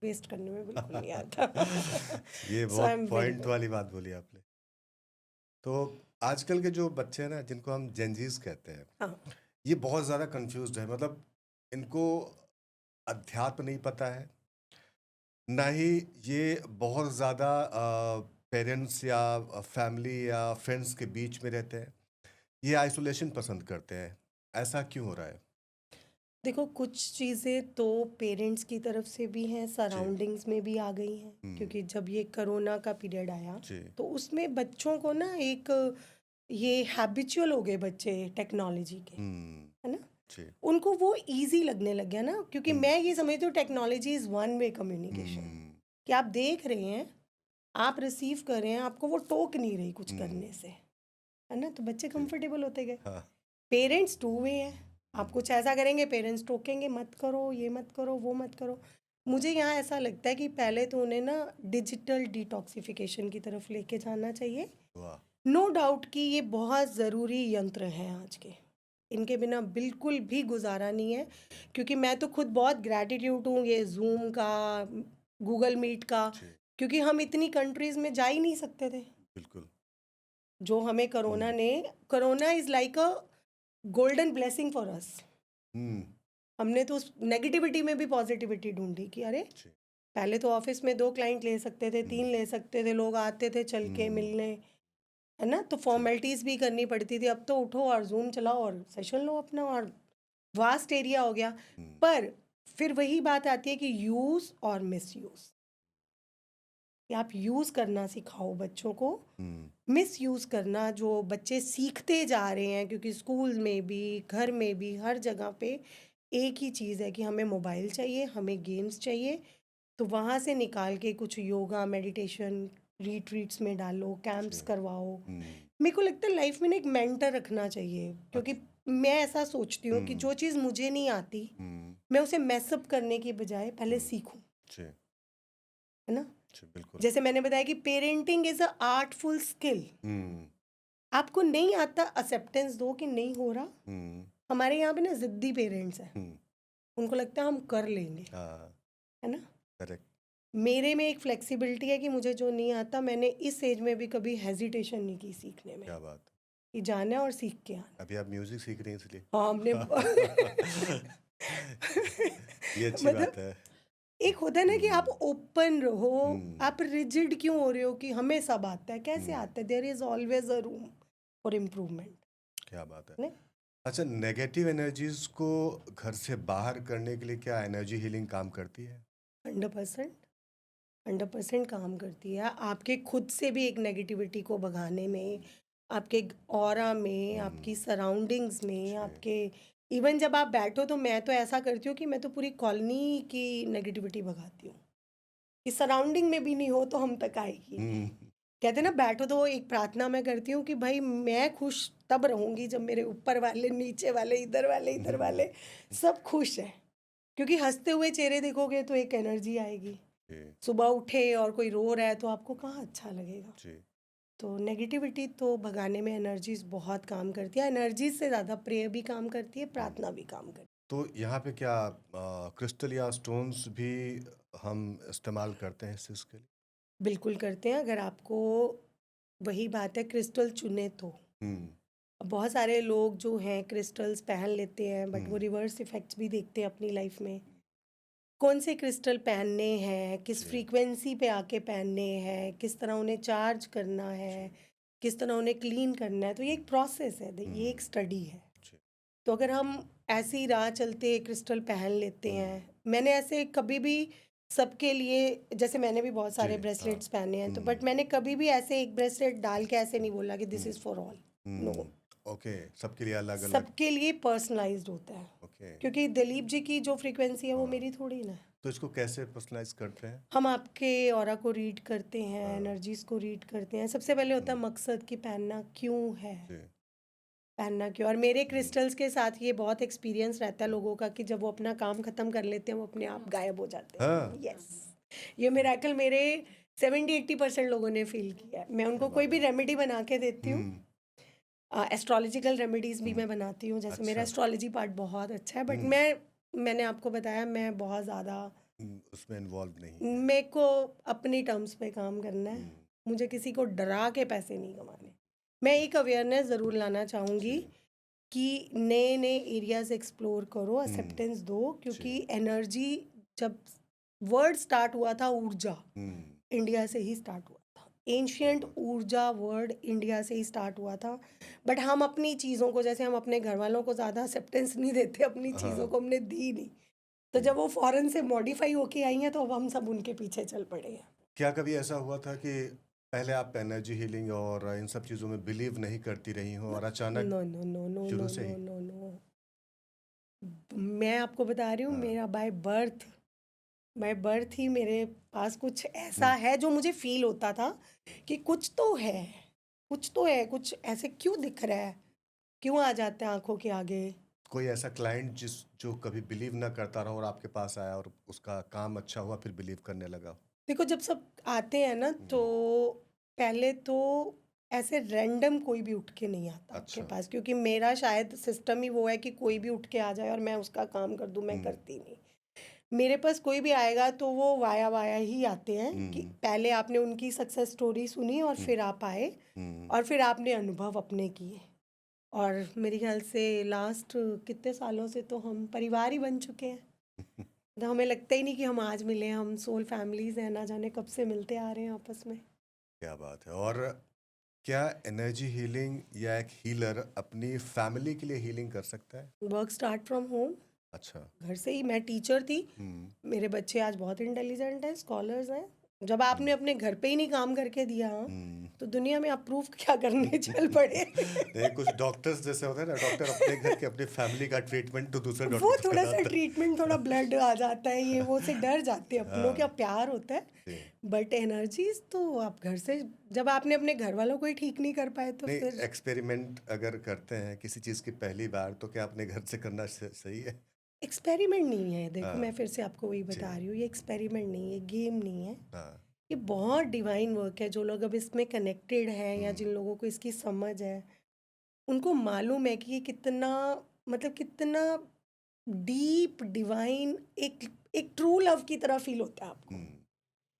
Speaker 2: वेस्ट करने में बिल्कुल नहीं आता।
Speaker 1: ये
Speaker 2: सो आई
Speaker 1: बहुत
Speaker 2: एम वेरी
Speaker 1: पॉइंट वाली बात बोली आपने। तो आजकल के जो बच्चे हैं ना, जिनको हम जेनजीज कहते हैं,
Speaker 2: हाँ,
Speaker 1: ये बहुत ज़्यादा कंफ्यूज्ड है। मतलब इनको अध्यात्म नहीं पता है, ना ही ये बहुत ज़्यादा पेरेंट्स या फैमिली या फ्रेंड्स के बीच में रहते हैं। ये आइसोलेशन पसंद करते हैं। ऐसा क्यों हो रहा है?
Speaker 2: देखो, कुछ चीज़ें तो पेरेंट्स की तरफ से भी हैं,
Speaker 1: जी।
Speaker 2: सराउंडिंग्स में भी आ गई हैं, क्योंकि जब ये कोरोना का पीरियड आया
Speaker 1: जी।
Speaker 2: तो उसमें बच्चों को ना एक, ये हैबिचुअल हो गए बच्चे टेक्नोलॉजी के, है ना?
Speaker 1: जी।
Speaker 2: उनको वो इजी लगने लग गया ना, क्योंकि मैं ये समझती हूँ technology is one way communication, कि आप देख रहे हैं, आप रिसीव कर रहे हैं, आपको वो टोक नहीं रही कुछ करने से, है ना? तो बच्चे कंफर्टेबल होते गए।
Speaker 1: हाँ।
Speaker 2: पेरेंट्स टू वे है, आप कुछ ऐसा करेंगे, पेरेंट्स टोकेंगे, मत करो, ये मत करो, वो मत करो। मुझे यहाँ ऐसा लगता है कि पहले तो उन्हें ना डिजिटल डिटॉक्सिफिकेशन की तरफ लेके जाना चाहिए।
Speaker 1: वाह।
Speaker 2: नो डाउट कि ये बहुत ज़रूरी यंत्र हैं आज के, इनके बिना बिल्कुल भी गुजारा नहीं है, क्योंकि मैं तो खुद बहुत ग्रैटिट्यूड हूँ ये जूम का, गूगल मीट का,
Speaker 1: जी।
Speaker 2: क्योंकि हम इतनी कंट्रीज़ में जा ही नहीं सकते थे।
Speaker 1: बिल्कुल।
Speaker 2: जो हमें corona is like a golden blessing for us. हमने तो उस नेगेटिविटी में भी पॉजिटिविटी ढूंढी कि अरे,
Speaker 1: जी।
Speaker 2: पहले तो ऑफिस में 2 क्लाइंट ले सकते थे, 3 ले सकते थे, लोग आते थे चल के मिलने, है ना? तो फॉर्मेलिटीज़ भी करनी पड़ती थी। अब तो उठो और ज़ूम चलाओ और सेशन लो अपना, और वास्ट एरिया हो गया। पर फिर वही बात आती है कि यूज़ और मिसयूज़। कि आप यूज़ करना सिखाओ बच्चों को,
Speaker 1: हम्म,
Speaker 2: मिस यूज़ करना जो बच्चे सीखते जा रहे हैं, क्योंकि स्कूल में भी, घर में भी, हर जगह पे एक ही चीज़ है कि हमें मोबाइल चाहिए, हमें गेम्स चाहिए। तो वहाँ से निकाल के कुछ योगा, मेडिटेशन, रिट्रीट्स में डालो, कैंप्स
Speaker 1: जी,
Speaker 2: करवाओ।
Speaker 1: हम्म,
Speaker 2: मेरे को लगता है लाइफ में ना एक मेंटर रखना चाहिए, क्योंकि
Speaker 1: अच्छा,
Speaker 2: मैं ऐसा सोचती हूँ कि
Speaker 1: हम्म,
Speaker 2: जो चीज़ मुझे नहीं आती,
Speaker 1: हम्म,
Speaker 2: मैं उसे मैसअप करने की बजाय पहले
Speaker 1: हम्म,
Speaker 2: सीखूं,
Speaker 1: जी,
Speaker 2: है ना?
Speaker 1: जी, बिल्कुल,
Speaker 2: जैसे मैंने बताया कि parenting is a artful skill.
Speaker 1: Hmm,
Speaker 2: आपको नहीं आता, एक्सेप्टेंस दो कि नहीं हो रहा।
Speaker 1: हम्म,
Speaker 2: हमारे यहाँ पे ना ज़िद्दी पेरेंट्स हैं,
Speaker 1: हम्म,
Speaker 2: उनको लगता है हम कर लेंगे,
Speaker 1: हाँ,
Speaker 2: है ना?
Speaker 1: करेक्ट,
Speaker 2: मेरे में एक फ्लेक्सिबिलिटी है कि मुझे जो नहीं आता, मैंने इस एज में भी कभी हेजिटेशन नहीं की सीखने में,
Speaker 1: क्या बात
Speaker 2: कि जाना है और सीख के आना
Speaker 1: अभी आप म्यूजिक सीख रही हैं इसलिए
Speaker 2: है। हाँ, हमने
Speaker 1: ये अच्छी
Speaker 2: मतलब
Speaker 1: बात है,
Speaker 2: एक होता है ना कि आप
Speaker 1: हम्म,
Speaker 2: ओपन रहो,
Speaker 1: हम्म,
Speaker 2: आप रिजिड क्यों हो रहे हो कि हमें सब आता है? कैसे
Speaker 1: हम्म,
Speaker 2: आता है? There is always a room for improvement.
Speaker 1: क्या बात है।
Speaker 2: ने
Speaker 1: अच्छा, नेगेटिव एनर्जीज को घर से बाहर करने के लिए क्या एनर्जी हीलिंग काम करती है?
Speaker 2: 100% 100% काम करती है आपके खुद से भी एक नेगेटिविटी को भगाने में, आपके ऑरा में, आपकी
Speaker 1: हम्म,
Speaker 2: सराउंडिंग्स में,
Speaker 1: जी,
Speaker 2: आपके इवन जब आप बैठो तो मैं तो ऐसा करती हूँ कि मैं तो पूरी कॉलोनी की नेगेटिविटी भगाती हूँ, कि सराउंडिंग में भी नहीं हो तो हम तक आएगी ही नहीं।
Speaker 1: हम्म,
Speaker 2: कहते हैं ना, बैठो तो एक प्रार्थना मैं करती हूँ कि भाई मैं खुश तब रहूंगी जब मेरे ऊपर वाले, नीचे वाले, इधर
Speaker 1: हम्म,
Speaker 2: वाले सब खुश है, क्योंकि हंसते हुए चेहरे देखोगे तो एक एनर्जी आएगी।
Speaker 1: जी,
Speaker 2: सुबह उठे और कोई रो रहा है तो आपको कहाँ अच्छा लगेगा?
Speaker 1: जी,
Speaker 2: तो नेगेटिविटी तो भगाने में एनर्जीज बहुत काम करती है, एनर्जीज से ज़्यादा प्रेयर भी काम करती है,
Speaker 1: हम्म।
Speaker 2: प्रार्थना भी काम करती
Speaker 1: तो यहाँ पे क्या क्रिस्टल या स्टोन्स भी हम इस्तेमाल करते हैं इस चीज़ के लिए?
Speaker 2: है। बिल्कुल करते हैं, अगर आपको, वही बात है, क्रिस्टल चुने तो।
Speaker 1: हम्म,
Speaker 2: अब बहुत सारे लोग जो हैं क्रिस्टल्स पहन लेते हैं, बट वो
Speaker 1: हम्म,
Speaker 2: रिवर्स इफ़ेक्ट्स भी देखते हैं अपनी लाइफ में। कौन से क्रिस्टल पहनने हैं, किस
Speaker 1: जी,
Speaker 2: फ्रीक्वेंसी पे आके पहनने हैं, किस तरह उन्हें चार्ज करना
Speaker 1: जी,
Speaker 2: है, किस तरह उन्हें क्लीन करना है, तो ये एक प्रोसेस है, ये एक
Speaker 1: हम्म,
Speaker 2: स्टडी है।
Speaker 1: जी,
Speaker 2: तो अगर हम ऐसी राह चलते क्रिस्टल पहन लेते
Speaker 1: हम्म,
Speaker 2: हैं, मैंने ऐसे कभी भी सबके लिए, जैसे मैंने भी बहुत
Speaker 1: जी,
Speaker 2: सारे
Speaker 1: हाँ,
Speaker 2: ब्रेसलेट्स पहने हैं, तो
Speaker 1: हम्म,
Speaker 2: बट मैंने कभी भी ऐसे एक ब्रेसलेट डाल के ऐसे नहीं बोला कि this
Speaker 1: hmm,
Speaker 2: is for all. No,
Speaker 1: hmm, okay, सबके लिए अलग अलग,
Speaker 2: सबके लिए पर्सनलाइज्ड होता है,
Speaker 1: ओके,
Speaker 2: क्योंकि दिलीप जी की जो फ्रीक्वेंसी है वो
Speaker 1: हाँ,
Speaker 2: मेरी थोड़ी ना है।
Speaker 1: तो इसको कैसे पर्सनलाइज करते हैं?
Speaker 2: हम आपके ऑरा को रीड करते हैं,
Speaker 1: हाँ,
Speaker 2: एनर्जीज को रीड करते हैं। सबसे पहले होता है
Speaker 1: हम्म,
Speaker 2: मकसद कि पहनना क्यों है,
Speaker 1: जी,
Speaker 2: पहनना क्यों। और मेरे
Speaker 1: हम्म,
Speaker 2: क्रिस्टल्स के साथ ये बहुत एक्सपीरियंस रहता है
Speaker 1: हम्म,
Speaker 2: लोगों का कि जब वो अपना काम ख़त्म कर लेते हैं वो अपने आप गायब हो जाते
Speaker 1: हाँ,
Speaker 2: हैं। यस, ये मिरेकल मेरे 70-80% लोगों ने फील किया है। मैं
Speaker 1: क्या
Speaker 2: उनको कोई
Speaker 1: बात
Speaker 2: भी
Speaker 1: है,
Speaker 2: रेमेडी बना के देती हूँ।
Speaker 1: हम्म,
Speaker 2: एस्ट्रोलॉजिकल रेमेडीज़ भी
Speaker 1: हम्म,
Speaker 2: मैं बनाती हूँ, जैसे मेरा
Speaker 1: अच्छा,
Speaker 2: एस्ट्रोलॉजी पार्ट बहुत अच्छा है, बट
Speaker 1: हम्म,
Speaker 2: मैंने आपको बताया मैं बहुत ज़्यादा,
Speaker 1: उसमें इन्वॉल्व नहीं है,
Speaker 2: मेरे को अपनी टर्म्स पे काम करना है।
Speaker 1: हम्म,
Speaker 2: मुझे किसी को डरा के पैसे नहीं कमाने। मैं एक अवेयरनेस ज़रूर लाना
Speaker 1: जी,
Speaker 2: चाहूँगी कि नए नए एरियाज एक्सप्लोर करो,
Speaker 1: हम्म,
Speaker 2: एक्सेप्टेंस दो,
Speaker 1: जी,
Speaker 2: क्योंकि एनर्जी, जब वर्ड स्टार्ट हुआ था ऊर्जा,
Speaker 1: हम्म,
Speaker 2: इंडिया से ही स्टार्ट हुआ था।
Speaker 1: क्या
Speaker 2: एंशियंट
Speaker 1: बात
Speaker 2: ऊर्जा वर्ड इंडिया से ही स्टार्ट हुआ था। बट हम अपनी चीज़ों को, जैसे हम अपने घर वालों को ज़्यादा एक्सेप्टेंस नहीं देते, अपनी
Speaker 1: है,
Speaker 2: चीज़ों
Speaker 1: हाँ,
Speaker 2: को हमने दी नहीं। तो
Speaker 1: जी,
Speaker 2: जब वो फॉरेन से मॉडिफाई होके आई हैं तो अब हम सब उनके पीछे चल पड़े हैं।
Speaker 1: क्या कभी ऐसा हुआ था कि पहले आप एनर्जी हीलिंग और इन सब चीज़ों में बिलीव नहीं करती रही हो और अचानक
Speaker 2: नो नो नो नो
Speaker 1: शुरू
Speaker 2: नो
Speaker 1: से
Speaker 2: नो
Speaker 1: ही?
Speaker 2: नो नो, मैं आपको बता रही हूँ,
Speaker 1: हाँ,
Speaker 2: मेरा बाय बर्थ ही मेरे पास कुछ ऐसा
Speaker 1: हुँ,
Speaker 2: है जो मुझे फील होता था कि कुछ तो है, कुछ तो है, कुछ ऐसे क्यों दिख रहा है, क्यों आ जाता है आंखों के आगे।
Speaker 1: कोई ऐसा क्लाइंट जो कभी बिलीव ना करता रहा और आपके पास आया और उसका काम अच्छा हुआ फिर बिलीव करने लगा?
Speaker 2: देखो, जब सब आते हैं ना तो
Speaker 1: हुँ,
Speaker 2: पहले तो ऐसे रैंडम कोई भी उठ के नहीं आता आपके
Speaker 1: अच्छा,
Speaker 2: पास, क्योंकि मेरा शायद सिस्टम ही वो है कि कोई भी उठ के आ जाए और मैं उसका काम कर दूं, मैं
Speaker 1: हुँ,
Speaker 2: करती नहीं। मेरे पास कोई भी आएगा तो वो वाया वाया ही आते हैं, कि
Speaker 1: हुँ,
Speaker 2: पहले आपने उनकी सक्सेस स्टोरी सुनी और
Speaker 1: हुँ,
Speaker 2: फिर आप आए
Speaker 1: हुँ,
Speaker 2: और फिर आपने अनुभव अपने किए। और मेरे ख्याल से लास्ट कितने सालों से तो हम परिवार ही बन चुके हैं। तो हमें लगता ही नहीं कि हम आज मिले हैं, हम सोल फैमिलीज हैं, ना जाने कब से मिलते आ रहे हैं आपस में।
Speaker 1: क्या बात है। और क्या एनर्जी हीलिंग या एक हीलर अपनी फैमिली के लिए हीलिंग कर सकता है?
Speaker 2: वर्क स्टार्ट फ्रॉम होम,
Speaker 1: अच्छा,
Speaker 2: घर से ही। मैं टीचर थी,
Speaker 1: हुँ,
Speaker 2: मेरे बच्चे आज बहुत इंटेलिजेंट हैं, स्कॉलर्स हैं, जब आपने अपने घर पे ही नहीं काम करके दिया तो दुनिया में आप प्रूफ क्या करने चल पड़े।
Speaker 1: नहीं, कुछ डॉक्टर्स जैसे होते हैं ना, डॉक्टर अपने घर के अपनी फैमिली का ट्रीटमेंट तो दूसरे
Speaker 2: वो
Speaker 1: डॉक्टर को
Speaker 2: थोड़ा सा
Speaker 1: कराता
Speaker 2: ट्रीटमेंट, थोड़ा ब्लड आ जाता है, ये वो से डर जाते हैं, अपनों क्या
Speaker 1: हाँ
Speaker 2: प्यार होता है।
Speaker 1: जी।
Speaker 2: बट एनर्जीज तो आप घर से, जब आपने अपने घर वालों को ही ठीक नहीं कर पाए तो
Speaker 1: नहीं,
Speaker 2: फिर
Speaker 1: एक्सपेरिमेंट अगर करते हैं किसी चीज़ की पहली बार तो क्या अपने घर से करना सही है?
Speaker 2: एक्सपेरिमेंट नहीं है। देखो, मैं
Speaker 1: हाँ
Speaker 2: फिर से आपको वही
Speaker 1: जी।
Speaker 2: बता रही हूँ, ये एक्सपेरिमेंट नहीं है, गेम नहीं है।
Speaker 1: हाँ।
Speaker 2: ये बहुत डिवाइन वर्क है। जो लोग अब इसमें कनेक्टेड हैं या जिन
Speaker 1: हम्म।
Speaker 2: लोगों को इसकी समझ है, उनको मालूम है कि ये कितना, मतलब कितना डीप डिवाइन, एक एक ट्रू लव की तरह फील होता है आपको।
Speaker 1: हम्म।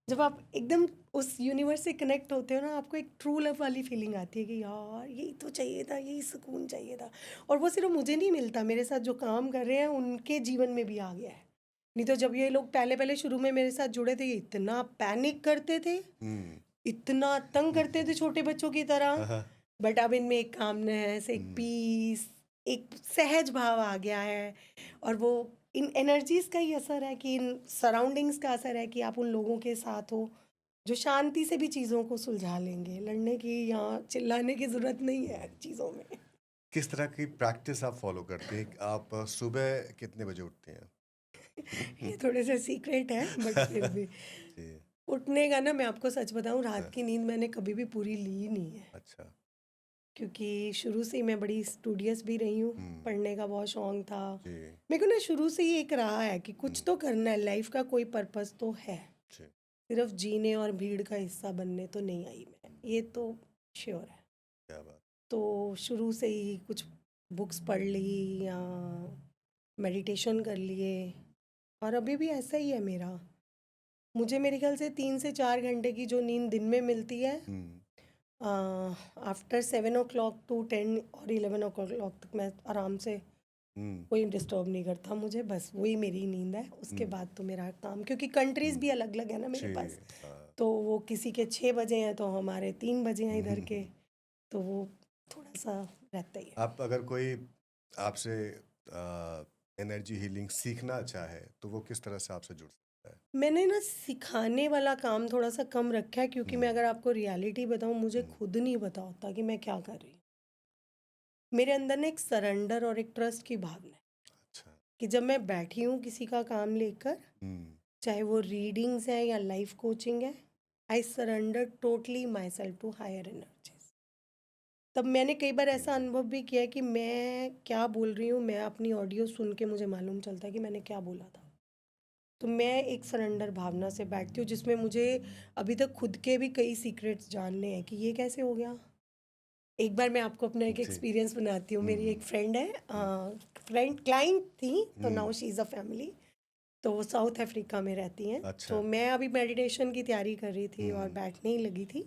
Speaker 2: जब आप एकदम उस यूनिवर्स से कनेक्ट होते हो ना, आपको एक ट्रू लव वाली फीलिंग आती है कि यार यही तो चाहिए था, यही सुकून चाहिए था। और वो सिर्फ मुझे नहीं मिलता, मेरे साथ जो काम कर रहे हैं उनके जीवन में भी आ गया है। नहीं तो जब ये लोग पहले पहले शुरू में मेरे साथ जुड़े थे, ये इतना पैनिक करते थे,
Speaker 1: हम्म।
Speaker 2: इतना तंग करते थे छोटे बच्चों की तरह।
Speaker 1: हाँ।
Speaker 2: बट अब इनमें एक कामनेस, एक
Speaker 1: हम्म।
Speaker 2: पीस, एक सहज भाव आ गया है। और वो इन एनर्जीज का ही असर है, कि इन सराउंडिंग्स का असर है, कि आप उन लोगों के साथ हो जो शांति से भी चीज़ों को सुलझा लेंगे। लड़ने की या चिल्लाने की ज़रूरत नहीं है चीज़ों में।
Speaker 1: किस तरह की प्रैक्टिस आप फॉलो करती हैं? आप सुबह कितने बजे उठती हैं?
Speaker 2: ये थोड़े से सीक्रेट है, बट फिर भी
Speaker 1: जी।
Speaker 2: उठने का ना, मैं आपको सच बताऊं, रात
Speaker 1: हाँ,
Speaker 2: की नींद मैंने कभी भी पूरी ली नहीं है।
Speaker 1: अच्छा।
Speaker 2: क्योंकि शुरू से ही मैं बड़ी स्टूडियस भी रही हूँ,
Speaker 1: हम्म।
Speaker 2: पढ़ने का बहुत शौक था।
Speaker 1: जी।
Speaker 2: मेरे को ना शुरू से ही एक रहा है कि कुछ तो करना है, लाइफ का कोई पर्पस तो है।
Speaker 1: जी।
Speaker 2: सिर्फ जीने और भीड़ का हिस्सा बनने तो नहीं आई मैं, ये तो श्योर है।
Speaker 1: क्या बात।
Speaker 2: तो शुरू से ही कुछ बुक्स पढ़ ली या मेडिटेशन कर लिए, और अभी भी ऐसा ही है मेरा। मुझे मेरे ख्याल से 3 से 4 घंटे की जो नींद दिन में मिलती है,
Speaker 1: हम्म।
Speaker 2: आफ्टर 7 o'clock to 10 और 11 o'clock तक मैं आराम से,
Speaker 1: हम्म।
Speaker 2: कोई डिस्टर्ब नहीं करता मुझे, बस वही मेरी नींद है। उसके
Speaker 1: हम्म।
Speaker 2: बाद तो मेरा काम, क्योंकि कंट्रीज भी अलग अलग है ना मेरे
Speaker 1: जी।
Speaker 2: पास,
Speaker 1: हाँ।
Speaker 2: तो वो किसी के 6 बजे हैं तो हमारे 3 बजे हैं इधर के, तो वो थोड़ा सा रहता ही है।
Speaker 1: आप अगर कोई आपसे एनर्जी हीलिंग सीखना चाहे तो वो किस तरह से आपसे जुड़ सकता है?
Speaker 2: मैंने ना सिखाने वाला काम थोड़ा सा कम रखा है, क्योंकि मैं
Speaker 1: हम्म।
Speaker 2: अगर आपको रियलिटी बताऊं, मुझे
Speaker 1: हम्म।
Speaker 2: खुद नहीं पता होता कि मैं क्या कर रही हूँ। मेरे अंदर ना एक सरेंडर और एक ट्रस्ट की भावना है,
Speaker 1: अच्छा।
Speaker 2: कि जब मैं बैठी हूँ किसी का काम लेकर,
Speaker 1: हम्म।
Speaker 2: चाहे वो रीडिंग्स है या लाइफ कोचिंग है, I surrender totally myself to higher energies. तब मैंने कई बार ऐसा अनुभव भी किया है कि मैं क्या बोल रही हूँ, मैं अपनी ऑडियो सुन के मुझे मालूम चलता है कि मैंने क्या बोला था। तो मैं एक सरेंडर भावना से बैठती हूँ, जिसमें मुझे अभी तक खुद के भी कई सीक्रेट्स जानने हैं कि ये कैसे हो गया। एक बार मैं आपको अपना एक
Speaker 1: जी।
Speaker 2: एक्सपीरियंस बनाती हूँ। मेरी एक
Speaker 1: हम्म।
Speaker 2: फ्रेंड है,
Speaker 1: हम्म।
Speaker 2: फ्रेंड क्लाइंट थी, तो
Speaker 1: hmm.
Speaker 2: Now she is a family. तो वो साउथ अफ्रीका में रहती हैं।
Speaker 1: अच्छा।
Speaker 2: तो मैं अभी मेडिटेशन की तैयारी कर रही थी और
Speaker 1: हम्म।
Speaker 2: बैठने ही लगी थी,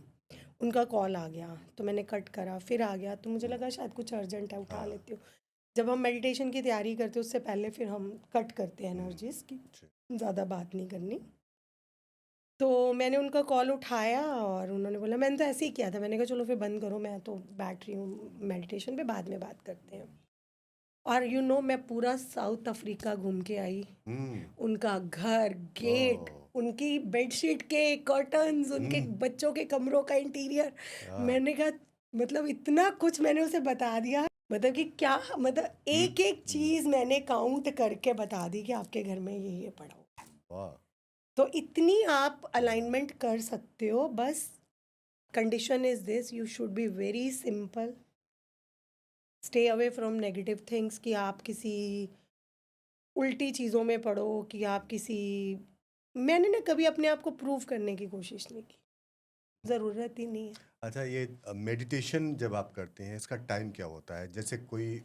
Speaker 2: उनका कॉल आ गया, तो मैंने कट करा, फिर आ गया, तो मुझे
Speaker 1: हम्म।
Speaker 2: लगा शायद कुछ अर्जेंट है, उठा
Speaker 1: हाँ।
Speaker 2: लेती हूँ। जब हम मेडिटेशन की तैयारी करते हैं उससे पहले फिर हम कट करते हैं
Speaker 1: हम्म।
Speaker 2: एनर्जीज की,
Speaker 1: जी।
Speaker 2: ज़्यादा बात नहीं करनी। तो मैंने उनका कॉल उठाया और उन्होंने बोला, मैंने तो ऐसे ही किया था, मैंने कहा चलो फिर बंद करो, मैं तो बैठ रही हूँ मेडिटेशन पे, बाद में बात करते हैं। और मैं पूरा साउथ अफ्रीका घूम के आई।
Speaker 1: हम्म।
Speaker 2: उनका घर, गेट,
Speaker 1: ओ।
Speaker 2: उनकी बेडशीट के कर्टन्स, उनके
Speaker 1: हम्म।
Speaker 2: बच्चों के कमरों का इंटीरियर।
Speaker 1: हाँ।
Speaker 2: मैंने कहा, मतलब इतना कुछ मैंने उसे बता दिया, मतलब कि क्या, मतलब
Speaker 1: हम्म।
Speaker 2: एक एक चीज़ मैंने काउंट करके बता दी कि आपके घर में ये पड़ा हुआ है।
Speaker 1: वाह।
Speaker 2: तो इतनी आप अलाइनमेंट कर सकते हो। बस condition is this, you should be very simple, stay away from negative things, कि आप किसी उल्टी चीज़ों में पड़ो, कि आप किसी, मैंने ना कभी अपने आप को प्रूव करने की कोशिश नहीं की, ज़रूरत ही नहीं है।
Speaker 1: अच्छा, ये मेडिटेशन जब आप करते हैं इसका टाइम क्या होता है? जैसे कोई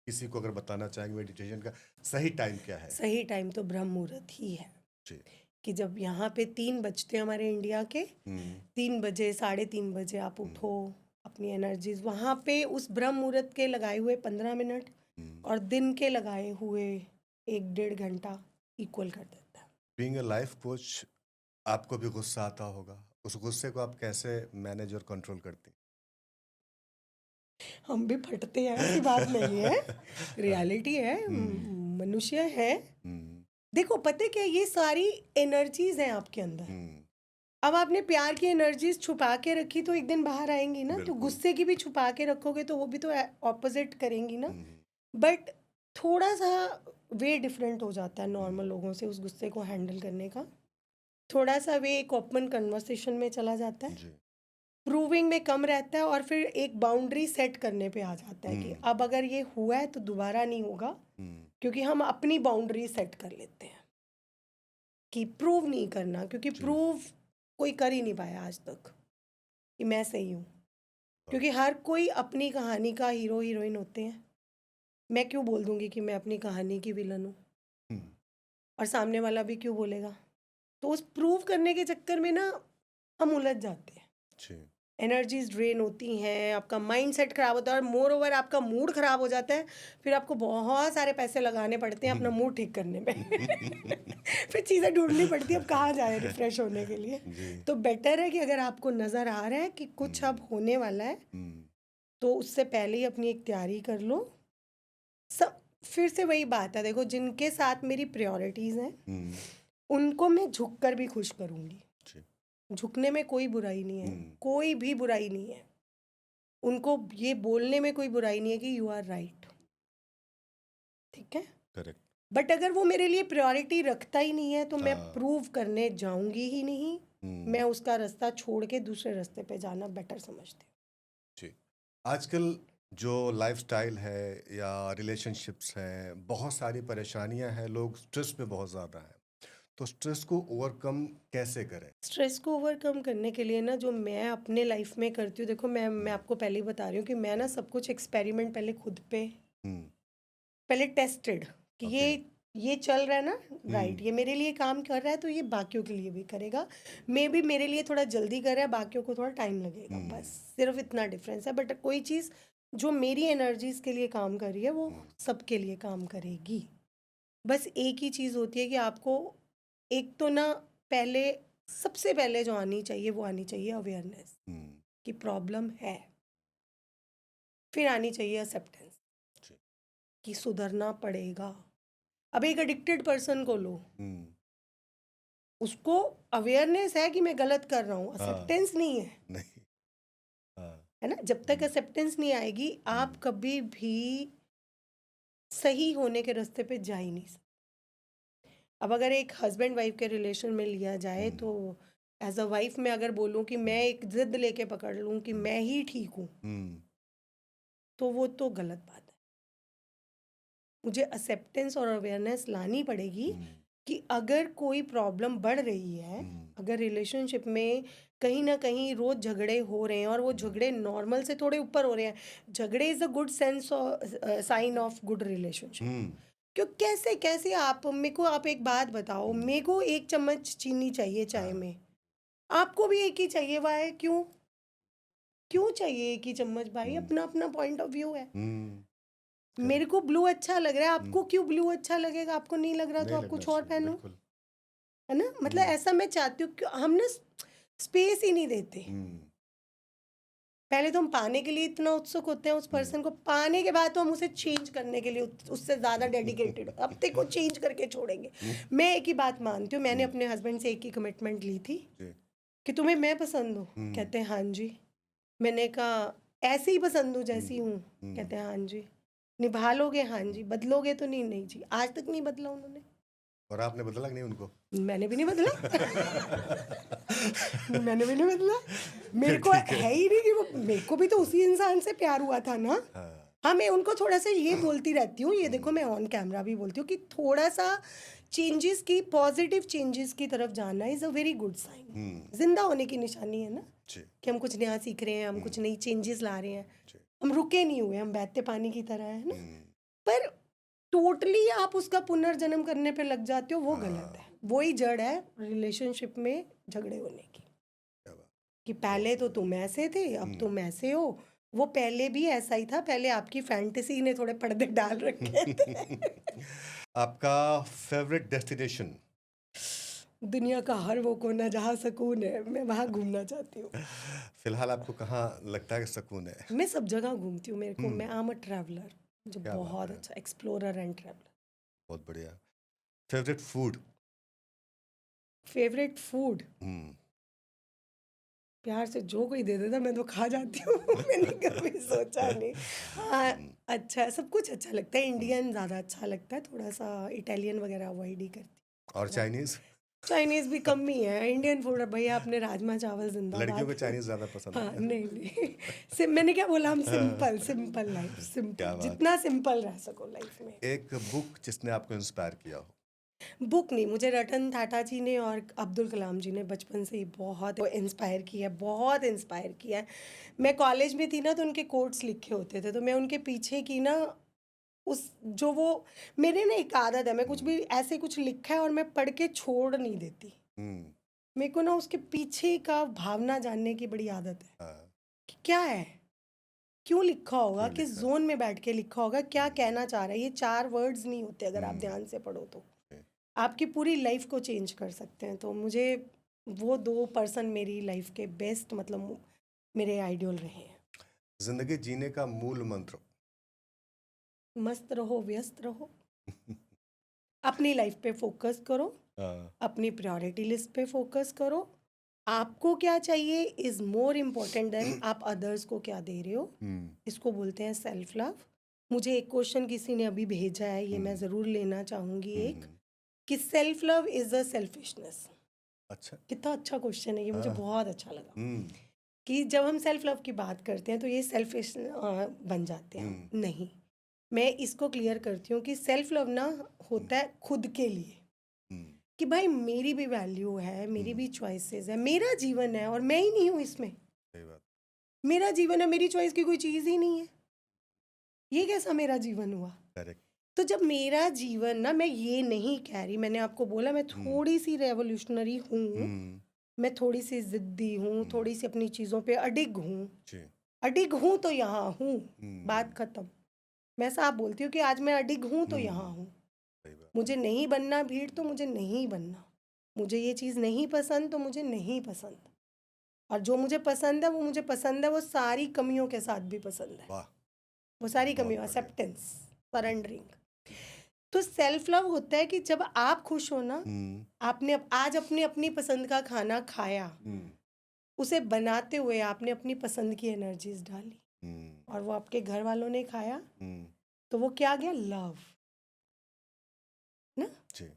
Speaker 1: किसी को अगर बताना चाहेंगे मेडिटेशन का सही टाइम क्या है?
Speaker 2: सही टाइम तो ब्रह्म मुहूर्त ही है,
Speaker 1: जी।
Speaker 2: कि जब यहाँ पे 3 बजते हैं हमारे इंडिया के,
Speaker 1: हम्म।
Speaker 2: 3 बजे, 3:30 बजे आप
Speaker 1: हम्म।
Speaker 2: उठो, अपनी एनर्जीज वहाँ पे उस ब्रह्म मुहूर्त के लगाए हुए 15 मिनट
Speaker 1: हम्म।
Speaker 2: और दिन के लगाए हुए 1 डेढ़ घंटा इक्वल कर देता है।
Speaker 1: बीइंग अ लाइफ कोच, आपको भी गुस्सा आता होगा, उस गुस्से को आप कैसे मैनेज और कंट्रोल करती
Speaker 2: हम भी फटते हैं, ऐसी बात नहीं है,
Speaker 1: हैं?
Speaker 2: रियलिटी है, मनुष्य है।
Speaker 1: हम्म।
Speaker 2: देखो, पता है क्या, ये सारी एनर्जीज हैं आपके अंदर।
Speaker 1: हम्म।
Speaker 2: अब आपने प्यार की एनर्जीज छुपा के रखी तो एक दिन बाहर आएंगी ना, तो
Speaker 1: बिल्कुल।
Speaker 2: गुस्से की भी छुपा के रखोगे तो वो भी तो ऑपोजिट करेंगी ना।
Speaker 1: हम्म,
Speaker 2: बट थोड़ा सा वे डिफरेंट हो जाता है नॉर्मल लोगों से उस गुस्से को हैंडल करने का। थोड़ा सा वे एक ओपन कन्वर्सेशन में चला जाता है,
Speaker 1: जी।
Speaker 2: प्रूविंग में कम रहता है, और फिर एक बाउंड्री सेट करने पे आ जाता है कि
Speaker 1: हम्म,
Speaker 2: अब अगर ये हुआ है तो दोबारा नहीं होगा,
Speaker 1: हम्म,
Speaker 2: क्योंकि हम अपनी बाउंड्री सेट कर लेते हैं कि प्रूव नहीं करना, क्योंकि
Speaker 1: जी।
Speaker 2: प्रूव कोई कर ही नहीं पाया आज तक कि मैं सही हूँ,
Speaker 1: वाह।
Speaker 2: क्योंकि हर कोई अपनी कहानी का हीरो हीरोइन होते हैं। मैं क्यों बोल दूंगी कि मैं अपनी कहानी की विलन हूँ,
Speaker 1: हम्म,
Speaker 2: और सामने वाला भी क्यों बोलेगा। तो उस प्रूव करने के चक्कर में ना हम उलझ जाते हैं,
Speaker 1: जी।
Speaker 2: एनर्जीज ड्रेन होती हैं, आपका माइंड सेट खराब होता है, और मोर ओवर आपका मूड खराब हो जाता है। फिर आपको बहुत सारे पैसे लगाने पड़ते हैं अपना मूड ठीक करने में फिर चीज़ें ढूंढनी पड़ती है अब कहाँ जाए रिफ्रेश होने के लिए।
Speaker 1: जी।
Speaker 2: तो बेटर है कि अगर आपको नज़र आ रहा है कि कुछ अब
Speaker 1: हम्म,
Speaker 2: होने वाला है,
Speaker 1: हम्म,
Speaker 2: तो उससे पहले ही अपनी एक तैयारी कर लो। सब फिर से वही बात है, देखो जिनके साथ मेरी प्रायोरिटीज़ हैं
Speaker 1: हम्म,
Speaker 2: उनको मैं झुक कर भी खुश करूँगी।
Speaker 1: जी।
Speaker 2: झुकने में कोई बुराई नहीं है,
Speaker 1: हम्म,
Speaker 2: कोई भी बुराई नहीं है। उनको ये बोलने में कोई बुराई नहीं है कि यू आर राइट, ठीक है।
Speaker 1: करेक्ट।
Speaker 2: बट अगर वो मेरे लिए प्रायोरिटी रखता ही नहीं है तो मैं
Speaker 1: हाँ।
Speaker 2: प्रूव करने जाऊंगी ही नहीं। मैं
Speaker 1: हम्म,
Speaker 2: उसका रास्ता छोड़ के दूसरे रास्ते पे जाना बेटर समझती हूँ।
Speaker 1: जी। आजकल जो लाइफस्टाइल है या रिलेशनशिप्स हैं, बहुत सारी परेशानियां हैं, लोग स्ट्रेस में बहुत ज़्यादा हैं। तो स्ट्रेस को ओवरकम कैसे करें?
Speaker 2: स्ट्रेस को ओवरकम करने के लिए ना जो मैं अपने लाइफ में करती हूँ, देखो मैं
Speaker 1: हम्म,
Speaker 2: आपको पहले ही बता रही हूँ कि मैं ना सब कुछ एक्सपेरिमेंट पहले खुद पे,
Speaker 1: हम्म,
Speaker 2: पहले टेस्टेड कि
Speaker 1: ओके।
Speaker 2: ये चल रहा है ना, राइट,
Speaker 1: हम्म,
Speaker 2: ये मेरे लिए काम कर रहा है तो ये बाकियों के लिए भी करेगा। मे बी मेरे लिए थोड़ा जल्दी कर रहा है, बाकियों को थोड़ा टाइम लगेगा, बस
Speaker 1: हम्म,
Speaker 2: सिर्फ इतना डिफरेंस है। बट कोई चीज़ जो मेरी एनर्जीज के लिए काम कर रही है वो
Speaker 1: हम्म,
Speaker 2: सबके लिए काम करेगी। बस एक ही चीज़ होती है कि आपको एक तो ना पहले, सबसे पहले जो आनी चाहिए वो आनी चाहिए अवेयरनेस
Speaker 1: हम्म,
Speaker 2: कि प्रॉब्लम है। फिर आनी चाहिए एक्सेप्टेंस
Speaker 1: जी।
Speaker 2: कि सुधरना पड़ेगा। अब एक एडिक्टेड पर्सन को लो,
Speaker 1: हम्म,
Speaker 2: उसको अवेयरनेस है कि मैं गलत कर रहा हूँ,
Speaker 1: हाँ।
Speaker 2: एक्सेप्टेंस नहीं है,
Speaker 1: नहीं। हाँ।
Speaker 2: है ना। जब तक
Speaker 1: हम्म,
Speaker 2: एक्सेप्टेंस नहीं आएगी आप
Speaker 1: हम्म,
Speaker 2: कभी भी सही होने के रास्ते पे जा ही नहीं सकते। अब अगर एक हस्बैंड वाइफ के रिलेशन में लिया जाए
Speaker 1: हम्म,
Speaker 2: तो एज अ वाइफ मैं अगर बोलूँ कि मैं
Speaker 1: हम्म,
Speaker 2: एक जिद लेके पकड़ लूँ कि
Speaker 1: हम्म,
Speaker 2: मैं ही ठीक हूँ,
Speaker 1: हम्म,
Speaker 2: तो वो तो गलत बात है। मुझे एक्सेप्टेंस और अवेयरनेस लानी पड़ेगी
Speaker 1: हम्म,
Speaker 2: कि अगर कोई प्रॉब्लम बढ़ रही है,
Speaker 1: हम्म,
Speaker 2: अगर रिलेशनशिप में कहीं ना कहीं रोज झगड़े हो रहे हैं और वो
Speaker 1: हम्म,
Speaker 2: झगड़े नॉर्मल से थोड़े ऊपर हो रहे हैं, झगड़े is a good sense sign of good relationship.
Speaker 1: Hmm,
Speaker 2: क्यों, कैसे कैसे आप मेरे को, आप एक बात बताओ,
Speaker 1: हम्म,
Speaker 2: मेरे को एक चम्मच चीनी चाहिए चाय
Speaker 1: हाँ।
Speaker 2: में, आपको भी एक ही चाहिए, वाह क्यों, क्यों चाहिए एक ही चम्मच भाई,
Speaker 1: हम्म,
Speaker 2: अपना अपना पॉइंट ऑफ व्यू है।
Speaker 1: हम्म,
Speaker 2: मेरे
Speaker 1: करेक्ट।
Speaker 2: को ब्लू अच्छा लग रहा है,
Speaker 1: हम्म,
Speaker 2: आपको क्यों ब्लू अच्छा लगेगा, आपको नहीं लग रहा तो
Speaker 1: नहीं
Speaker 2: आप
Speaker 1: लगना
Speaker 2: कुछ और
Speaker 1: चाहिए,
Speaker 2: पहनो,
Speaker 1: बिल्कुल।
Speaker 2: है ना। मतलब
Speaker 1: हम्म,
Speaker 2: ऐसा मैं चाहती हूँ कि हम ना स्पेस ही नहीं देते।
Speaker 1: हम्म,
Speaker 2: पहले तो हम पाने के लिए इतना उत्सुक होते हैं उस
Speaker 1: हम्म,
Speaker 2: पर्सन को, पाने के बाद तो हम उसे चेंज करने के लिए उससे ज़्यादा डेडिकेटेड, अब तेरे को चेंज करके छोड़ेंगे।
Speaker 1: हम्म,
Speaker 2: मैं एक ही बात मानती हूँ, मैंने
Speaker 1: हम्म,
Speaker 2: अपने हस्बैंड से एक ही कमिटमेंट ली थी
Speaker 1: जी।
Speaker 2: कि तुम्हें मैं पसंद हूँ,
Speaker 1: हम्म,
Speaker 2: कहते हैं हाँ जी। मैंने कहा ऐसे ही पसंद हूँ
Speaker 1: हम्म,
Speaker 2: जैसी हूँ,
Speaker 1: हम्म,
Speaker 2: कहते हैं हाँ जी। निभा लोगे, हाँ
Speaker 1: हम्म।
Speaker 2: जी। बदलोगे तो नहीं, नहीं जी, आज तक नहीं बदला उन्होंने,
Speaker 1: और आपने बदला कि नहीं उनको?
Speaker 2: मैंने भी नहीं बदला मैंने भी नहीं बदला। मेरे
Speaker 1: फिर
Speaker 2: को
Speaker 1: ठीक है।
Speaker 2: है ही नहीं कि वो, मेरे को भी तो उसी इंसान से प्यार हुआ था ना।
Speaker 1: हाँ।
Speaker 2: हाँ, मैं उनको थोड़ा सा ये बोलती रहती हूँ, ये देखो
Speaker 1: हम्म,
Speaker 2: मैं ऑन कैमरा भी बोलती हूँ कि थोड़ा सा चेंजेस की, पॉजिटिव चेंजेस की तरफ जाना is a very good sign,
Speaker 1: hmm,
Speaker 2: जिंदा होने की निशानी है ना,
Speaker 1: जी।
Speaker 2: कि हम कुछ नया सीख रहे हैं, हम कुछ
Speaker 1: हम्म,
Speaker 2: नई चेंजेस ला रहे हैं,
Speaker 1: जी।
Speaker 2: हम रुके नहीं हुए, हम बहते पानी की तरह है ना।
Speaker 1: हम्म,
Speaker 2: पर टोटली आप उसका पुनर्जन्म करने पे लग जाते हो, वो गलत
Speaker 1: हाँ।
Speaker 2: है। वही जड़ है रिलेशनशिप में झगड़े होने की,
Speaker 1: क्या बात।
Speaker 2: कि
Speaker 1: बहुत
Speaker 2: पहले तो
Speaker 1: बढ़िया।
Speaker 2: तुम ऐसे थे अब
Speaker 1: हम्म,
Speaker 2: तुम ऐसे हो। वो पहले भी ऐसा ही था, पहले आपकी फैंटेसी ने थोड़े पर्दे डाल रखे थे
Speaker 1: आपका फेवरेट डेस्टिनेशन?
Speaker 2: दुनिया का हर वो कोना जहाँ सुकून है, मैं वहाँ घूमना चाहती हूँ।
Speaker 1: फिलहाल आपको कहाँ लगता है कि सुकून है?
Speaker 2: मैं सब जगह घूमती हूँ, मेरे को, मैं
Speaker 1: हम्म,
Speaker 2: आम अ ट्रैवलर, मुझे
Speaker 1: क्या बात
Speaker 2: बहुत
Speaker 1: है।
Speaker 2: अच्छा, एक्सप्लोरर एंड ट्रैवलर।
Speaker 1: बहुत बढ़िया। Favourite food?
Speaker 2: फेवरेट फूड,
Speaker 1: हम्म,
Speaker 2: प्यार से जो कोई दे देता मैं तो खा जाती हूँ। मैंने कभी सोचा नहीं। हाँ, अच्छा सब कुछ अच्छा लगता है। इंडियन ज़्यादा अच्छा लगता है, थोड़ा-सा इटालियन वगैरह अवॉइड ही करती हूँ।
Speaker 1: और चाइनीज़?
Speaker 2: चाइनीज़ भी कम ही है, इंडियन फूड भैया अपने राजमा चावल
Speaker 1: लड़कियों
Speaker 2: ज़िंदाबाद।
Speaker 1: को चाइनीज़ ज़्यादा पसंद
Speaker 2: हाँ,
Speaker 1: है।
Speaker 2: नहीं। मैंने क्या बोला, हम सिंपल लाइफ,
Speaker 1: क्या
Speaker 2: सिंपल,
Speaker 1: बात!
Speaker 2: जितना सिंपल रह सको लाइफ में।
Speaker 1: एक बुक जिसने आपको इंस्पायर किया हो?
Speaker 2: बुक नहीं, मुझे रतन टाटा जी ने और अब्दुल कलाम जी ने बचपन से ही बहुत इंस्पायर किया है, बहुत इंस्पायर किया है। मैं कॉलेज में थी ना, तो उनके कोट्स लिखे होते थे, तो मैं उनके पीछे की ना, उस जो वो मेरे ना एक आदत है, मैं कुछ भी ऐसे कुछ लिखा है और मैं पढ़ के छोड़ नहीं देती।
Speaker 1: हुँ,
Speaker 2: मेरे को ना उसके पीछे का भावना जानने की बड़ी आदत है
Speaker 1: हाँ,
Speaker 2: कि क्या है, क्यों लिखा होगा,
Speaker 1: क्यों
Speaker 2: किस
Speaker 1: लिखा?
Speaker 2: जोन में बैठ के लिखा होगा, क्या कहना चाह रहा है। ये 4 वर्ड्स नहीं होते अगर आप
Speaker 1: हुँ,
Speaker 2: ध्यान से पढ़ो तो।
Speaker 1: जी।
Speaker 2: आपकी पूरी लाइफ को चेंज कर सकते हैं। तो मुझे वो 2 पर्सन मेरी लाइफ के बेस्ट, मतलब मेरे आइडियल रहे हैं।
Speaker 1: ज़िंदगी जीने का मूल मंत्र?
Speaker 2: मस्त रहो, व्यस्त रहो, अपनी लाइफ पे फोकस करो,
Speaker 1: हाँ,
Speaker 2: अपनी प्रायोरिटी लिस्ट पे फोकस करो। आपको क्या चाहिए इज़ मोर इम्पोर्टेंट देन आप अदर्स को क्या दे रहे हो।
Speaker 1: हुँ,
Speaker 2: इसको बोलते हैं सेल्फ लव। मुझे एक क्वेश्चन किसी ने अभी भेजा है, ये मैं ज़रूर लेना चाहूँगी एक,
Speaker 1: हुँ,
Speaker 2: कि self love is a selfishness.
Speaker 1: अच्छा,
Speaker 2: कितना अच्छा क्वेश्चन है ये, मुझे
Speaker 1: हाँ,
Speaker 2: बहुत अच्छा लगा।
Speaker 1: हुँ,
Speaker 2: कि जब हम सेल्फ लव की बात करते हैं तो ये सेल्फिश बन जाते हैं हम। नहीं, मैं इसको क्लियर करती हूँ कि सेल्फ लव ना होता है खुद के लिए,
Speaker 1: हुँ,
Speaker 2: कि भाई मेरी भी वैल्यू है, मेरी भी चॉइसेस है, मेरा जीवन है और मैं ही नहीं हूँ इसमें।
Speaker 1: सही बात।
Speaker 2: मेरा जीवन है, मेरी चॉइस की कोई चीज़ ही नहीं है। ये कैसा मेरा जीवन हुआ?
Speaker 1: करेक्ट।
Speaker 2: तो जब मेरा जीवन ना, मैं ये नहीं कह रही, मैंने आपको बोला मैं थोड़ी सी रेवोल्यूशनरी हूँ,
Speaker 1: हुँ,
Speaker 2: मैं थोड़ी सी ज़िद्दी हूँ, थोड़ी सी अपनी चीज़ों पे अडिग हूँ।
Speaker 1: जी,
Speaker 2: अडिग हूँ तो यहाँ हूँ, बात
Speaker 1: हुँ,
Speaker 2: खत्म। मैं साफ बोलती हूँ कि आज मैं अडिग हूँ तो यहाँ हूँ।
Speaker 1: सही बात।
Speaker 2: मुझे नहीं बनना भीड़ तो मुझे नहीं बनना। मुझे ये चीज़ नहीं पसंद तो मुझे नहीं पसंद। और जो मुझे पसंद है वो मुझे पसंद है, वो सारी कमियों के साथ भी पसंद है।
Speaker 1: वाह!
Speaker 2: वो सारी
Speaker 1: बहुत
Speaker 2: कमियों,
Speaker 1: बढ़िया।
Speaker 2: Acceptance, surrendering. तो सेल्फ लव होता है कि जब आप खुश हो ना,
Speaker 1: हुँ,
Speaker 2: आपने आज अपनी अपनी पसंद का खाना खाया,
Speaker 1: हुँ,
Speaker 2: उसे बनाते हुए आपने अपनी पसंद की एनर्जीज डाली
Speaker 1: हुँ,
Speaker 2: और वो आपके घर वालों ने खाया,
Speaker 1: हुँ,
Speaker 2: तो वो क्या गया, लव ना।
Speaker 1: जी,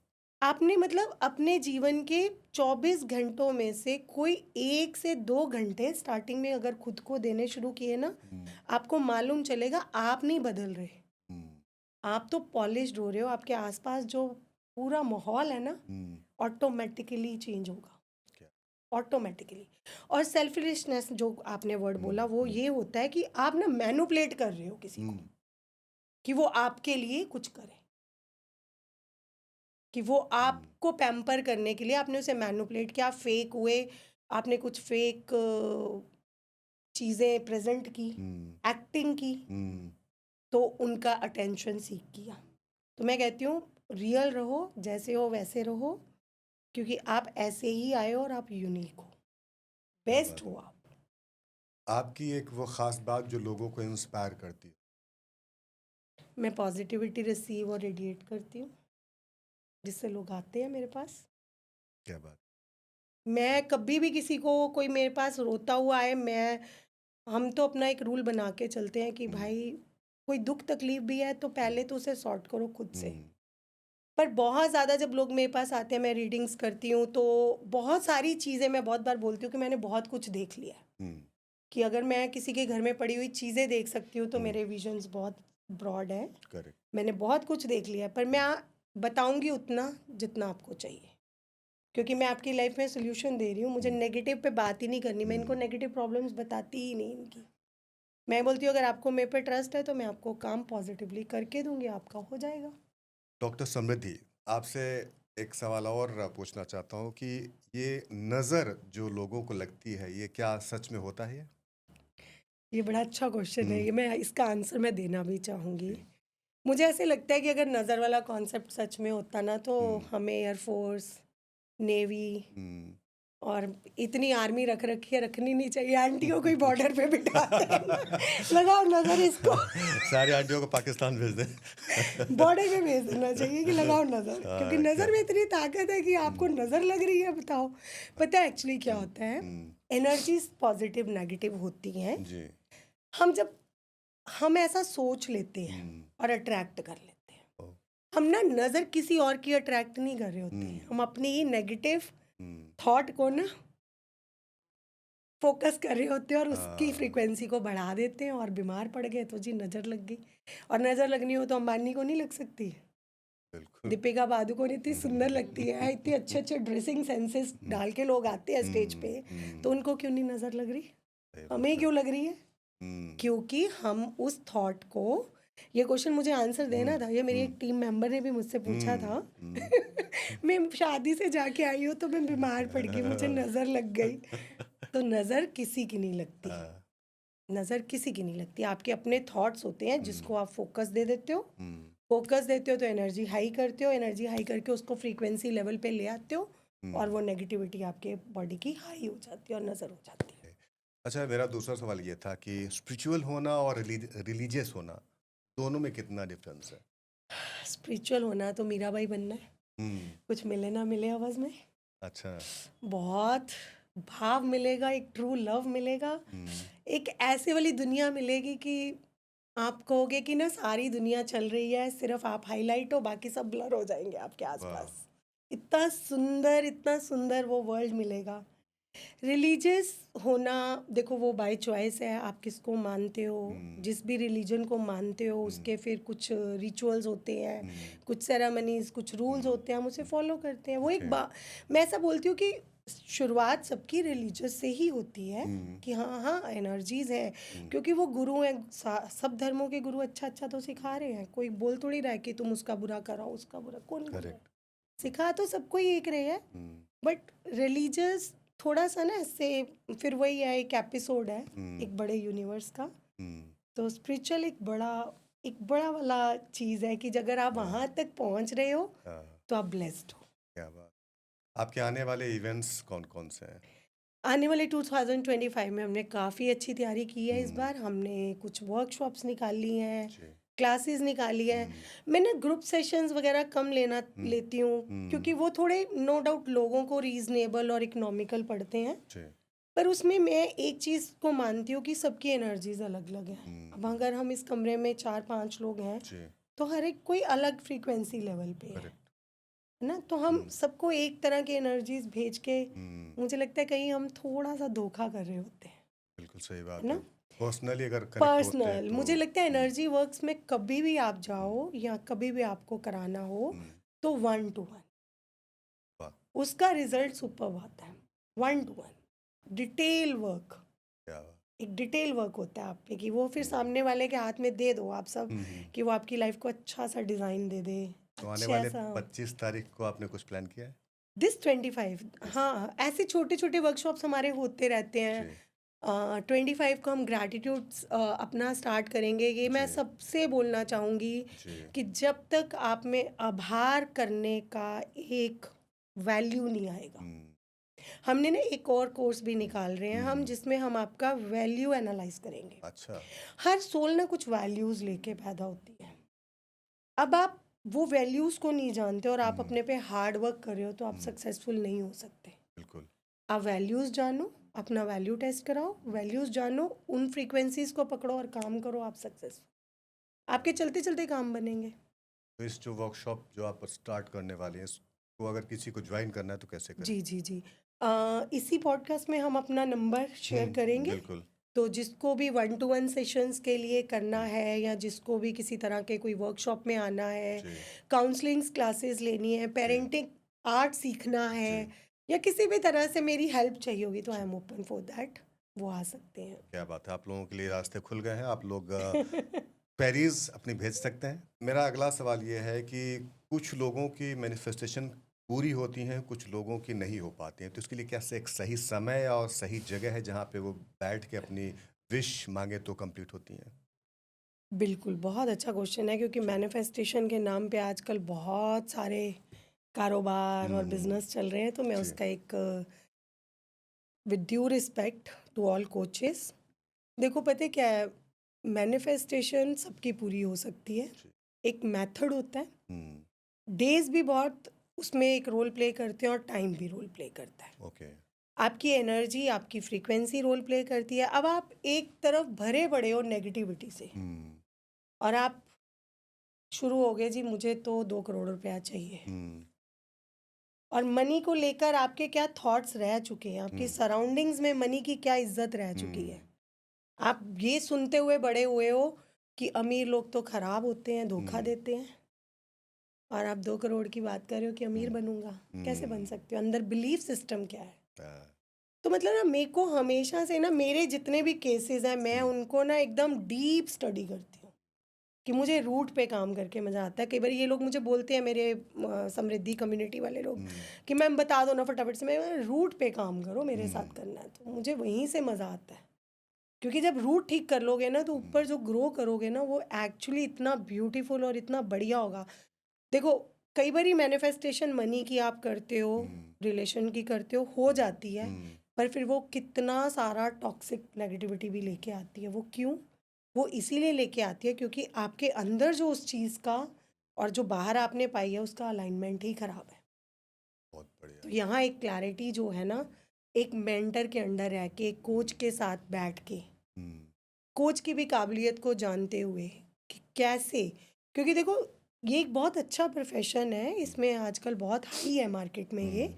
Speaker 2: आपने मतलब अपने जीवन के 24 घंटों में से कोई 1 से 2 घंटे स्टार्टिंग में अगर खुद को देने शुरू किए ना,
Speaker 1: हुँ,
Speaker 2: आपको मालूम चलेगा आप नहीं बदल रहे।
Speaker 1: हुँ,
Speaker 2: आप तो पॉलिश्ड हो रहे हो, आपके आसपास जो पूरा माहौल है ना,
Speaker 1: हुँ,
Speaker 2: ऑटोमेटिकली चेंज होगा,
Speaker 1: क्या
Speaker 2: ऑटोमेटिकली। और सेल्फिशनेस जो आपने वर्ड बोला, वो ये होता है कि आप ना मैनिपुलेट कर रहे हो किसी को,
Speaker 1: हुँ,
Speaker 2: कि वो आपके लिए कुछ करे, कि वो
Speaker 1: हुँ,
Speaker 2: आपको पैम्पर करने के लिए आपने उसे मैनिपुलेट किया, फेक हुए, आपने कुछ फेक चीज़ें प्रेजेंट की,
Speaker 1: हुँ,
Speaker 2: एक्टिंग की,
Speaker 1: हुँ,
Speaker 2: तो उनका अटेंशन सीख किया। तो मैं कहती हूँ रियल रहो, जैसे हो वैसे रहो, क्योंकि आप ऐसे ही आए हो और आप यूनिक हो,
Speaker 1: क्या
Speaker 2: बेस्ट
Speaker 1: बात
Speaker 2: हो
Speaker 1: है।
Speaker 2: आप।
Speaker 1: आपकी एक वो ख़ास बात जो लोगों को इंस्पायर करती है?
Speaker 2: मैं पॉजिटिविटी रिसीव और रेडिएट करती हूँ, जिससे लोग आते हैं मेरे पास।
Speaker 1: क्या बात!
Speaker 2: मैं कभी भी किसी को, कोई मेरे पास रोता हुआ आए, मैं हम तो अपना एक रूल बना के चलते हैं कि
Speaker 1: हुँ,
Speaker 2: भाई कोई दुख तकलीफ भी है तो पहले तो उसे सॉर्ट करो खुद से।
Speaker 1: हुँ,
Speaker 2: पर बहुत ज़्यादा जब लोग मेरे पास आते हैं, मैं रीडिंग्स करती हूँ, तो बहुत सारी चीज़ें मैं बहुत बार बोलती हूँ कि मैंने बहुत कुछ देख लिया है,
Speaker 1: हुँ,
Speaker 2: कि अगर मैं किसी के घर में पड़ी हुई चीज़ें देख सकती हूँ तो
Speaker 1: हुँ,
Speaker 2: मेरे विजन्स बहुत ब्रॉड हैं।
Speaker 1: करेक्ट।
Speaker 2: मैंने बहुत कुछ देख लिया है, पर मैं बताऊँगी उतना जितना आपको चाहिए, क्योंकि मैं आपकी लाइफ में सोल्यूशन दे रही हूँ। मुझे नेगेटिव पे बात ही नहीं करनी, मैं इनको नेगेटिव प्रॉब्लम्स बताती ही नहीं इनकी। मैं बोलती हूँ अगर आपको मेरे पे ट्रस्ट है तो मैं आपको काम पॉजिटिवली करके दूंगी, आपका हो जाएगा।
Speaker 1: डॉक्टर समृद्धि, आपसे एक सवाल और पूछना चाहता हूँ कि ये नज़र जो लोगों को लगती है, ये क्या सच में होता है ये?
Speaker 2: ये बड़ा अच्छा क्वेश्चन है,
Speaker 1: हुँ,
Speaker 2: ये मैं इसका आंसर मैं देना भी चाहूँगी।
Speaker 1: जी,
Speaker 2: मुझे ऐसे लगता है कि अगर नज़र वाला कॉन्सेप्ट सच में होता ना, तो
Speaker 1: हुँ,
Speaker 2: हमें एयरफोर्स, नेवी
Speaker 1: हुँ।
Speaker 2: और इतनी आर्मी रख रखी है, रखनी नहीं चाहिए। आंटियों को ही बॉर्डर पे बिठाते हैं ना, लगाओ नज़र इसको।
Speaker 1: सारी आंटियों को पाकिस्तान भेज दें।
Speaker 2: बॉर्डर पे भेज देना चाहिए कि लगाओ नज़र, क्योंकि
Speaker 1: क्या
Speaker 2: नज़र में इतनी ताकत है कि आपको
Speaker 1: हुँ,
Speaker 2: नज़र लग रही है, बताओ। पता है एक्चुअली क्या
Speaker 1: हुँ,
Speaker 2: होता है,
Speaker 1: हुँ,
Speaker 2: एनर्जीज पॉजिटिव नेगेटिव होती हैं।
Speaker 1: जी।
Speaker 2: जब हम ऐसा सोच लेते हैं
Speaker 1: हम्म।
Speaker 2: और अट्रैक्ट कर लेते हैं,
Speaker 1: ओ,
Speaker 2: हम ना नज़र किसी और की अट्रैक्ट नहीं कर रहे होते हैं, हम अपनी ही नेगेटिव
Speaker 1: हम्म,
Speaker 2: थॉट को ना फोकस कर रहे होते हैं और उसकी
Speaker 1: हाँ,
Speaker 2: फ्रीक्वेंसी को बढ़ा देते हैं और बीमार पड़ गए तो जी नज़र लग गई। और नज़र लगनी हो तो अंबानी को नहीं लग सकती,
Speaker 1: बिल्कुल।
Speaker 2: दीपिका पादुकोण इतनी सुंदर लगती है, इतने अच्छे अच्छे ड्रेसिंग सेंसेस डाल के लोग आते हैं स्टेज पे, तो उनको क्यों नहीं नज़र लग रही,
Speaker 1: सही
Speaker 2: हमें
Speaker 1: बात है।
Speaker 2: क्यों लग रही है?
Speaker 1: हम्म,
Speaker 2: क्योंकि हम उस थॉट को, ये क्वेश्चन मुझे आंसर देना था, ये मेरी एक
Speaker 1: हम्म,
Speaker 2: टीम मेंबर ने भी मुझसे पूछा था।
Speaker 1: हम्म,
Speaker 2: मैं शादी से जाके आई हूँ तो मैं बीमार पड़ गई, मुझे नज़र लग गई। तो नज़र किसी की नहीं लगती,
Speaker 1: हाँ,
Speaker 2: नज़र किसी की नहीं लगती, आपके अपने थॉट्स होते हैं जिसको आप फोकस दे देते हो,
Speaker 1: हम्म,
Speaker 2: फोकस देते हो तो एनर्जी हाई करते हो, एनर्जी हाई करके उसको फ्रीक्वेंसी लेवल पे ले आते हो और वो नेगेटिविटी आपके बॉडी की हाई हो जाती है और नज़र हो जाती है।
Speaker 1: अच्छा, मेरा दूसरा सवाल ये था कि स्पिरिचुअल होना और रिलीजियस होना, दोनों में कितना डिफरेंस है?
Speaker 2: स्पिरिचुअल होना तो मीराबाई बनना है,
Speaker 1: हम्म,
Speaker 2: कुछ मिले ना मिले आवाज़ में,
Speaker 1: अच्छा।
Speaker 2: बहुत भाव मिलेगा, एक ट्रू लव मिलेगा,
Speaker 1: हम्म,
Speaker 2: एक ऐसे वाली दुनिया मिलेगी कि आप कहोगे कि ना सारी दुनिया चल रही है, सिर्फ आप हाईलाइट हो, बाकी सब ब्लर हो जाएंगे आपके
Speaker 1: वाह।
Speaker 2: आसपास। इतना सुंदर वो वर्ल्ड मिलेगा। रिलीजियस होना, देखो वो बाय चॉइस है, आप किसको मानते हो, जिस भी रिलीजन को मानते हो उसके फिर कुछ रिचुअल्स होते हैं, कुछ सेरेमनीज, कुछ रूल्स होते हैं, हम उसे फॉलो करते हैं। वो एक मैं ऐसा बोलती हूँ कि शुरुआत सबकी रिलीजियस से ही होती है कि हाँ हाँ एनर्जीज हैं, क्योंकि वो गुरु हैं, सब धर्मों के गुरु अच्छा अच्छा तो सिखा रहे हैं, कोई बोल थोड़ी रहा है कि तुम उसका बुरा कराओ, उसका बुरा कौन बोल रहा है,
Speaker 1: करेक्ट।
Speaker 2: सिखा तो सबको ही एक रहे हैं। बट रिलीजियस थोड़ा सा ना ऐसे, फिर वही है, एक एपिसोड है एक बड़े यूनिवर्स का। तो स्पिरिचुअल एक बड़ा वाला चीज़ है कि अगर आप वहाँ तक पहुँच रहे हो तो आप ब्लेस्ड हो।
Speaker 1: क्या बात। आपके आने वाले इवेंट्स कौन कौन से हैं?
Speaker 2: आने वाले 2025 में हमने काफ़ी अच्छी तैयारी की है। इस बार हमने कुछ वर्कशॉप्स निकाल ली हैं,
Speaker 1: जी।
Speaker 2: क्लासेस निकाली हैं। मैं ना ग्रुप सेशंस वगैरह कम लेती हूँ, क्योंकि वो थोड़े नो डाउट लोगों को रीजनेबल और इकोनॉमिकल पड़ते हैं,
Speaker 1: जी।
Speaker 2: पर उसमें मैं एक चीज़ को मानती हूँ कि सबकी एनर्जीज अलग अलग हैं। अब अगर हम इस कमरे में 4-5 लोग हैं
Speaker 1: जी।
Speaker 2: तो हर एक कोई अलग फ्रीक्वेंसी लेवल पे है
Speaker 1: करेक्ट।
Speaker 2: ना, तो हम सबको एक तरह की एनर्जीज भेज के मुझे लगता है कहीं हम थोड़ा सा धोखा कर रहे होते हैं,
Speaker 1: बिल्कुल सही
Speaker 2: है
Speaker 1: बात
Speaker 2: ना।
Speaker 1: है। पर्सनली अगर कनेक्ट होते हैं
Speaker 2: पर्सनल
Speaker 1: तो
Speaker 2: मुझे लगता है एनर्जी वर्क्स में कभी भी आप जाओ या कभी भी आपको कराना हो तो 1 to 1
Speaker 1: वाह,
Speaker 2: उसका रिजल्ट सुपर आता है। 1 to 1 डिटेल वर्क,
Speaker 1: क्या बात।
Speaker 2: एक डिटेल वर्क होता है आप पे कि वो फिर सामने वाले के हाथ में दे दो आप सब, कि वो आपकी लाइफ को अच्छा सा डिज़ाइन दे दे,
Speaker 1: तो आने
Speaker 2: अच्छा
Speaker 1: वाले
Speaker 2: सा।
Speaker 1: 25 तारीख को आपने कुछ प्लान किया है?
Speaker 2: दिस 25, हाँ ऐसे छोटे छोटे वर्कशॉप्स हमारे होते रहते हैं।
Speaker 1: जी।
Speaker 2: 25 को हम ग्रैटिट्यूड अपना स्टार्ट करेंगे। ये मैं
Speaker 1: जी।
Speaker 2: सबसे बोलना चाहूँगी
Speaker 1: जी।
Speaker 2: कि जब तक आप में आभार करने का एक वैल्यू नहीं आएगा, हमने ना एक और कोर्स भी निकाल रहे हैं हम, जिसमें हम आपका वैल्यू एनालाइज करेंगे।
Speaker 1: अच्छा।
Speaker 2: हर सोल ना कुछ वैल्यूज लेके पैदा होती है। अब आप वो वैल्यूज को नहीं जानते और आप अपने पे हार्ड वर्क कर रहे हो तो आप सक्सेसफुल नहीं हो सकते।
Speaker 1: बिल्कुल।
Speaker 2: आप वैल्यूज जानो, अपना वैल्यू टेस्ट कराओ, वैल्यूज जानो, उन फ्रीक्वेंसीज को पकड़ो और काम करो, आप सक्सेसफुल, आपके चलते चलते काम बनेंगे।
Speaker 1: तो इस जो वर्कशॉप जो आप स्टार्ट करने वाले हैं, इसको अगर किसी को ज्वाइन करना है तो कैसे करें?
Speaker 2: जी जी जी, इसी पॉडकास्ट में हम अपना नंबर शेयर करेंगे।
Speaker 1: बिल्कुल।
Speaker 2: तो जिसको भी 1 to 1 सेशंस के लिए करना है, या जिसको भी किसी तरह के कोई वर्कशॉप में आना है,
Speaker 1: जी।
Speaker 2: काउंसलिंग क्लासेस लेनी है, पेरेंटिंग आर्ट सीखना है, या किसी भी तरह से मेरी हेल्प चाहिए होगी, तो I am open for that, वो आ सकते हैं।
Speaker 1: क्या बात है, आप लोगों के लिए रास्ते खुल गए हैं। आप लोग क्वेरीज अपनी भेज सकते हैं। मेरा अगला सवाल ये है कि कुछ लोगों की मैनिफेस्टेशन पूरी होती हैं, कुछ लोगों की नहीं हो पाती हैं, तो इसके लिए क्या एक सही समय और सही जगह है जहाँ पे वो बैठ के अपनी विश मांगे तो कंप्लीट होती हैं?
Speaker 2: बिल्कुल, बहुत अच्छा क्वेश्चन है, क्योंकि मैनिफेस्टेशन के नाम पे आजकल बहुत सारे कारोबार और बिजनेस चल रहे हैं, तो मैं
Speaker 1: जी।
Speaker 2: उसका एक with due respect to all coaches, देखो पता है क्या है, मैनिफेस्टेशन सबकी पूरी हो सकती है,
Speaker 1: जी।
Speaker 2: एक मेथड होता है,
Speaker 1: हम्म।
Speaker 2: डेज भी बहुत उसमें एक रोल प्ले करते हैं और टाइम भी रोल प्ले करता है।
Speaker 1: ओके।
Speaker 2: आपकी एनर्जी, आपकी फ्रीक्वेंसी रोल प्ले करती है। अब आप एक तरफ भरे पड़े हो नेगेटिविटी से
Speaker 1: हम्म,
Speaker 2: और आप शुरू हो गए, जी मुझे तो 2 करोड़ रुपया चाहिए,
Speaker 1: हम्म,
Speaker 2: और मनी को लेकर आपके क्या थॉट्स रह चुके हैं, आपकी
Speaker 1: हम्म,
Speaker 2: सराउंडिंग्स में मनी की क्या इज्जत रह चुकी है।
Speaker 1: हम्म,
Speaker 2: आप ये सुनते हुए बड़े हुए हो कि अमीर लोग तो खराब होते हैं, धोखा
Speaker 1: हम्म,
Speaker 2: देते हैं, और आप 2 करोड़ की बात कर रहे हो कि अमीर
Speaker 1: हम्म,
Speaker 2: बनूंगा। कैसे बन
Speaker 1: हम्म,
Speaker 2: सकते हो? अंदर बिलीफ सिस्टम क्या है?
Speaker 1: हाँ,
Speaker 2: तो मतलब ना, मेरे को हमेशा से ना, मेरे जितने भी केसेस हैं मैं
Speaker 1: हम्म,
Speaker 2: उनको ना एकदम डीप स्टडी करती हूँ कि मुझे रूट पे काम करके मज़ा आता है। कई बार ये लोग मुझे बोलते हैं, मेरे समृद्धि कम्युनिटी वाले लोग,
Speaker 1: हम्म,
Speaker 2: कि मैम बता दो ना फटाफट से। मैं रूट पे काम करो, मेरे साथ
Speaker 1: हम्म,
Speaker 2: करना है, तो मुझे वहीं से मज़ा आता है। क्योंकि जब रूट ठीक कर लोगे ना, तो ऊपर जो ग्रो करोगे ना, वो एक्चुअली इतना ब्यूटीफुल और इतना बढ़िया होगा। देखो, कई बार मैनिफेस्टेशन मनी की आप करते हो,
Speaker 1: हम्म,
Speaker 2: रिलेशन की करते हो जाती है,
Speaker 1: हम्म,
Speaker 2: पर फिर वो कितना सारा टॉक्सिक नेगेटिविटी भी लेके आती है। वो क्यों? वो इसीलिए लेके आती है क्योंकि आपके अंदर जो उस चीज़ का और जो बाहर आपने पाई है उसका अलाइनमेंट ही खराब है।
Speaker 1: बहुत बढ़िया।
Speaker 2: तो यहाँ एक क्लैरिटी जो है ना, एक मेंटर के अंडर रह के, एक कोच के साथ बैठ के,
Speaker 1: हम्म,
Speaker 2: कोच की भी काबिलियत को जानते हुए कि कैसे, क्योंकि देखो, ये एक बहुत अच्छा प्रोफेशन है, इसमें आजकल बहुत हाई है मार्केट में ये।
Speaker 1: हम्म,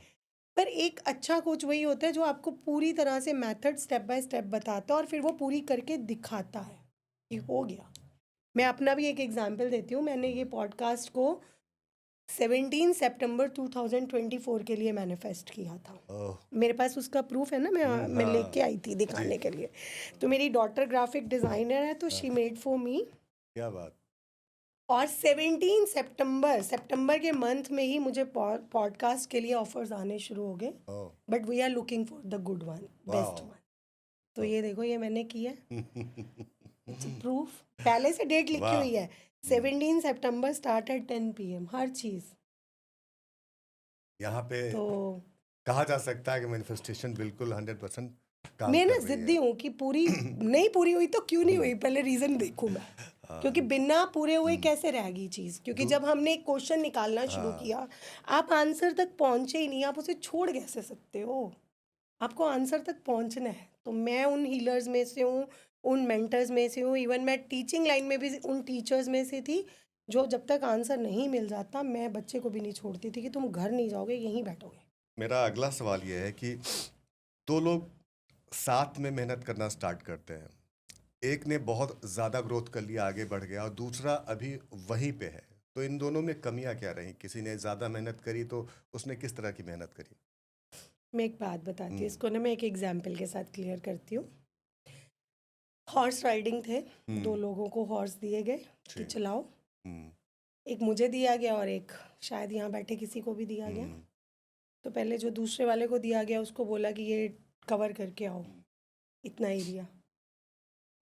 Speaker 2: पर एक अच्छा कोच वही होता है जो आपको पूरी तरह से मेथड स्टेप बाय स्टेप बताता है और फिर वो पूरी करके दिखाता है कि हो गया। मैं अपना भी एक एग्जांपल देती हूँ। मैंने ये पॉडकास्ट को 17 सितंबर 2024 के लिए मैनिफेस्ट किया था।
Speaker 1: ओह,
Speaker 2: मेरे पास उसका प्रूफ है ना, मैं लेके
Speaker 1: हाँ,
Speaker 2: आई थी
Speaker 1: जी,
Speaker 2: दिखाने के लिए। तो मेरी डॉटर ग्राफिक डिज़ाइनर है, तो
Speaker 1: हाँ,
Speaker 2: शी मेड फॉर मी।
Speaker 1: क्या बात।
Speaker 2: और 17 सितंबर के मंथ में ही मुझे पॉडकास्ट के लिए ऑफर्स आने शुरू हो गए।
Speaker 1: Oh,
Speaker 2: but we are looking for the good one, best
Speaker 1: wow.
Speaker 2: One. तो ये देखो, ये मैंने किया, इट्स
Speaker 1: वाह।
Speaker 2: प्रूफ। पहले से डेट लिखी हुई है, 17 सितंबर स्टार्ट एट 10 PM, हर चीज़।
Speaker 1: यहाँ पे
Speaker 2: तो
Speaker 1: कहा जा सकता है कि मैनिफेस्टेशन बिल्कुल 100% काम
Speaker 2: मैं ना
Speaker 1: कर रही
Speaker 2: जिद्दी
Speaker 1: है।
Speaker 2: हूँ कि पूरी नहीं पूरी हुई तो क्यों नहीं हुई, पहले रीज़न देखूँ मैं। क्योंकि
Speaker 1: हाँ,
Speaker 2: बिना पूरे हुए कैसे रहेगी चीज़? क्योंकि
Speaker 1: दू-
Speaker 2: जब हमने एक क्वेश्चन निकालना शुरू
Speaker 1: हाँ,
Speaker 2: किया, आप आंसर तक पहुँचे ही नहीं, आप उसे छोड़ कैसे सकते हो? आपको आंसर तक पहुँचना है। तो मैं उन हीलर्स में से हूँ, उन मेंटर्स में से हूँ, इवन मैं टीचिंग लाइन में भी उन टीचर्स में से थी, जो जब तक आंसर नहीं मिल जाता, मैं बच्चे को भी नहीं छोड़ती थी कि तुम घर नहीं जाओगे, यहीं बैठोगे।
Speaker 1: मेरा अगला सवाल ये है कि दो लोग साथ में मेहनत करना स्टार्ट करते हैं, एक ने बहुत ज़्यादा ग्रोथ कर लिया, आगे बढ़ गया, और दूसरा अभी वहीं पे है, तो इन दोनों में कमियां क्या रहीं? किसी ने ज़्यादा मेहनत करी तो उसने किस तरह की मेहनत करी?
Speaker 2: मैं एक बात बताती हूँ,
Speaker 1: हम्म,
Speaker 2: इसको ना मैं एक एग्जाम्पल के साथ क्लियर करती हूँ। हॉर्स राइडिंग थे, 2
Speaker 1: हम्म,
Speaker 2: लोगों को हॉर्स दिए गए कि
Speaker 1: जी,
Speaker 2: चलाओ।
Speaker 1: हम्म,
Speaker 2: एक मुझे दिया गया और एक शायद यहाँ बैठे किसी को भी दिया गया।
Speaker 1: हम्म,
Speaker 2: तो पहले जो दूसरे वाले को दिया गया उसको बोला कि ये कवर करके आओ इतना एरिया।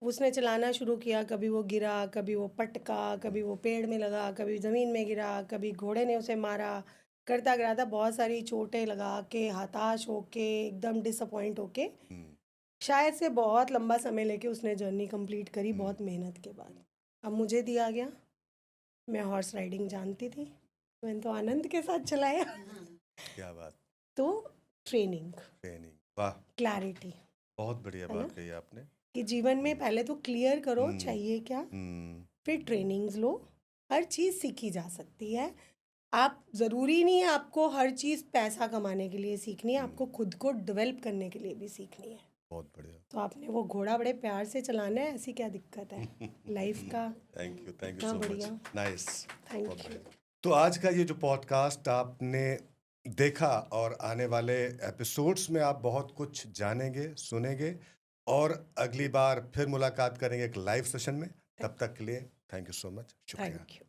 Speaker 2: उसने चलाना शुरू किया, कभी वो गिरा, कभी वो पटका, कभी वो पेड़ में लगा, कभी ज़मीन में गिरा, कभी घोड़े ने उसे मारा, करता कराता बहुत सारी चोटें लगा के, हताश होके, एकदम डिसअपॉइंट होके,
Speaker 1: हम्म,
Speaker 2: शायद से बहुत लंबा समय लेके उसने जर्नी कंप्लीट करी,
Speaker 1: हम्म,
Speaker 2: बहुत मेहनत के बाद। अब मुझे दिया गया, मैं हॉर्स राइडिंग जानती थी, मैंने तो आनंद के साथ चलाया।
Speaker 1: क्या बात।
Speaker 2: तो ट्रेनिंग,
Speaker 1: ट्रेनिंग, वाह,
Speaker 2: क्लैरिटी,
Speaker 1: बहुत बढ़िया
Speaker 2: है ना,
Speaker 1: बात कही आपने।
Speaker 2: कि जीवन में पहले तो क्लियर करो
Speaker 1: हम्म,
Speaker 2: चाहिए क्या,
Speaker 1: हम्म,
Speaker 2: फिर ट्रेनिंग्स लो। हर चीज़ सीखी जा सकती है। आप ज़रूरी नहीं है आपको हर चीज़ पैसा कमाने के लिए सीखनी है, आपको खुद को डेवलप करने के लिए भी सीखनी है।
Speaker 1: बहुत बढ़िया।
Speaker 2: तो आपने वो घोड़ा बड़े प्यार से चलाना है, ऐसी क्या दिक्कत है लाइफ का?
Speaker 1: थैंक यू
Speaker 2: इतना
Speaker 1: सो मच,
Speaker 2: बढ़िया।
Speaker 1: नाइस।
Speaker 2: थैंक
Speaker 1: बहुत
Speaker 2: यू।
Speaker 1: बढ़िया। तो आज का ये जो पॉडकास्ट आपने देखा, और आने वाले एपिसोड्स में आप बहुत कुछ जानेंगे, सुनेंगे, और अगली बार फिर मुलाकात करेंगे एक लाइव सेशन में। तब तक के लिए थैंक यू सो मच, शुक्रिया।
Speaker 2: Thank you.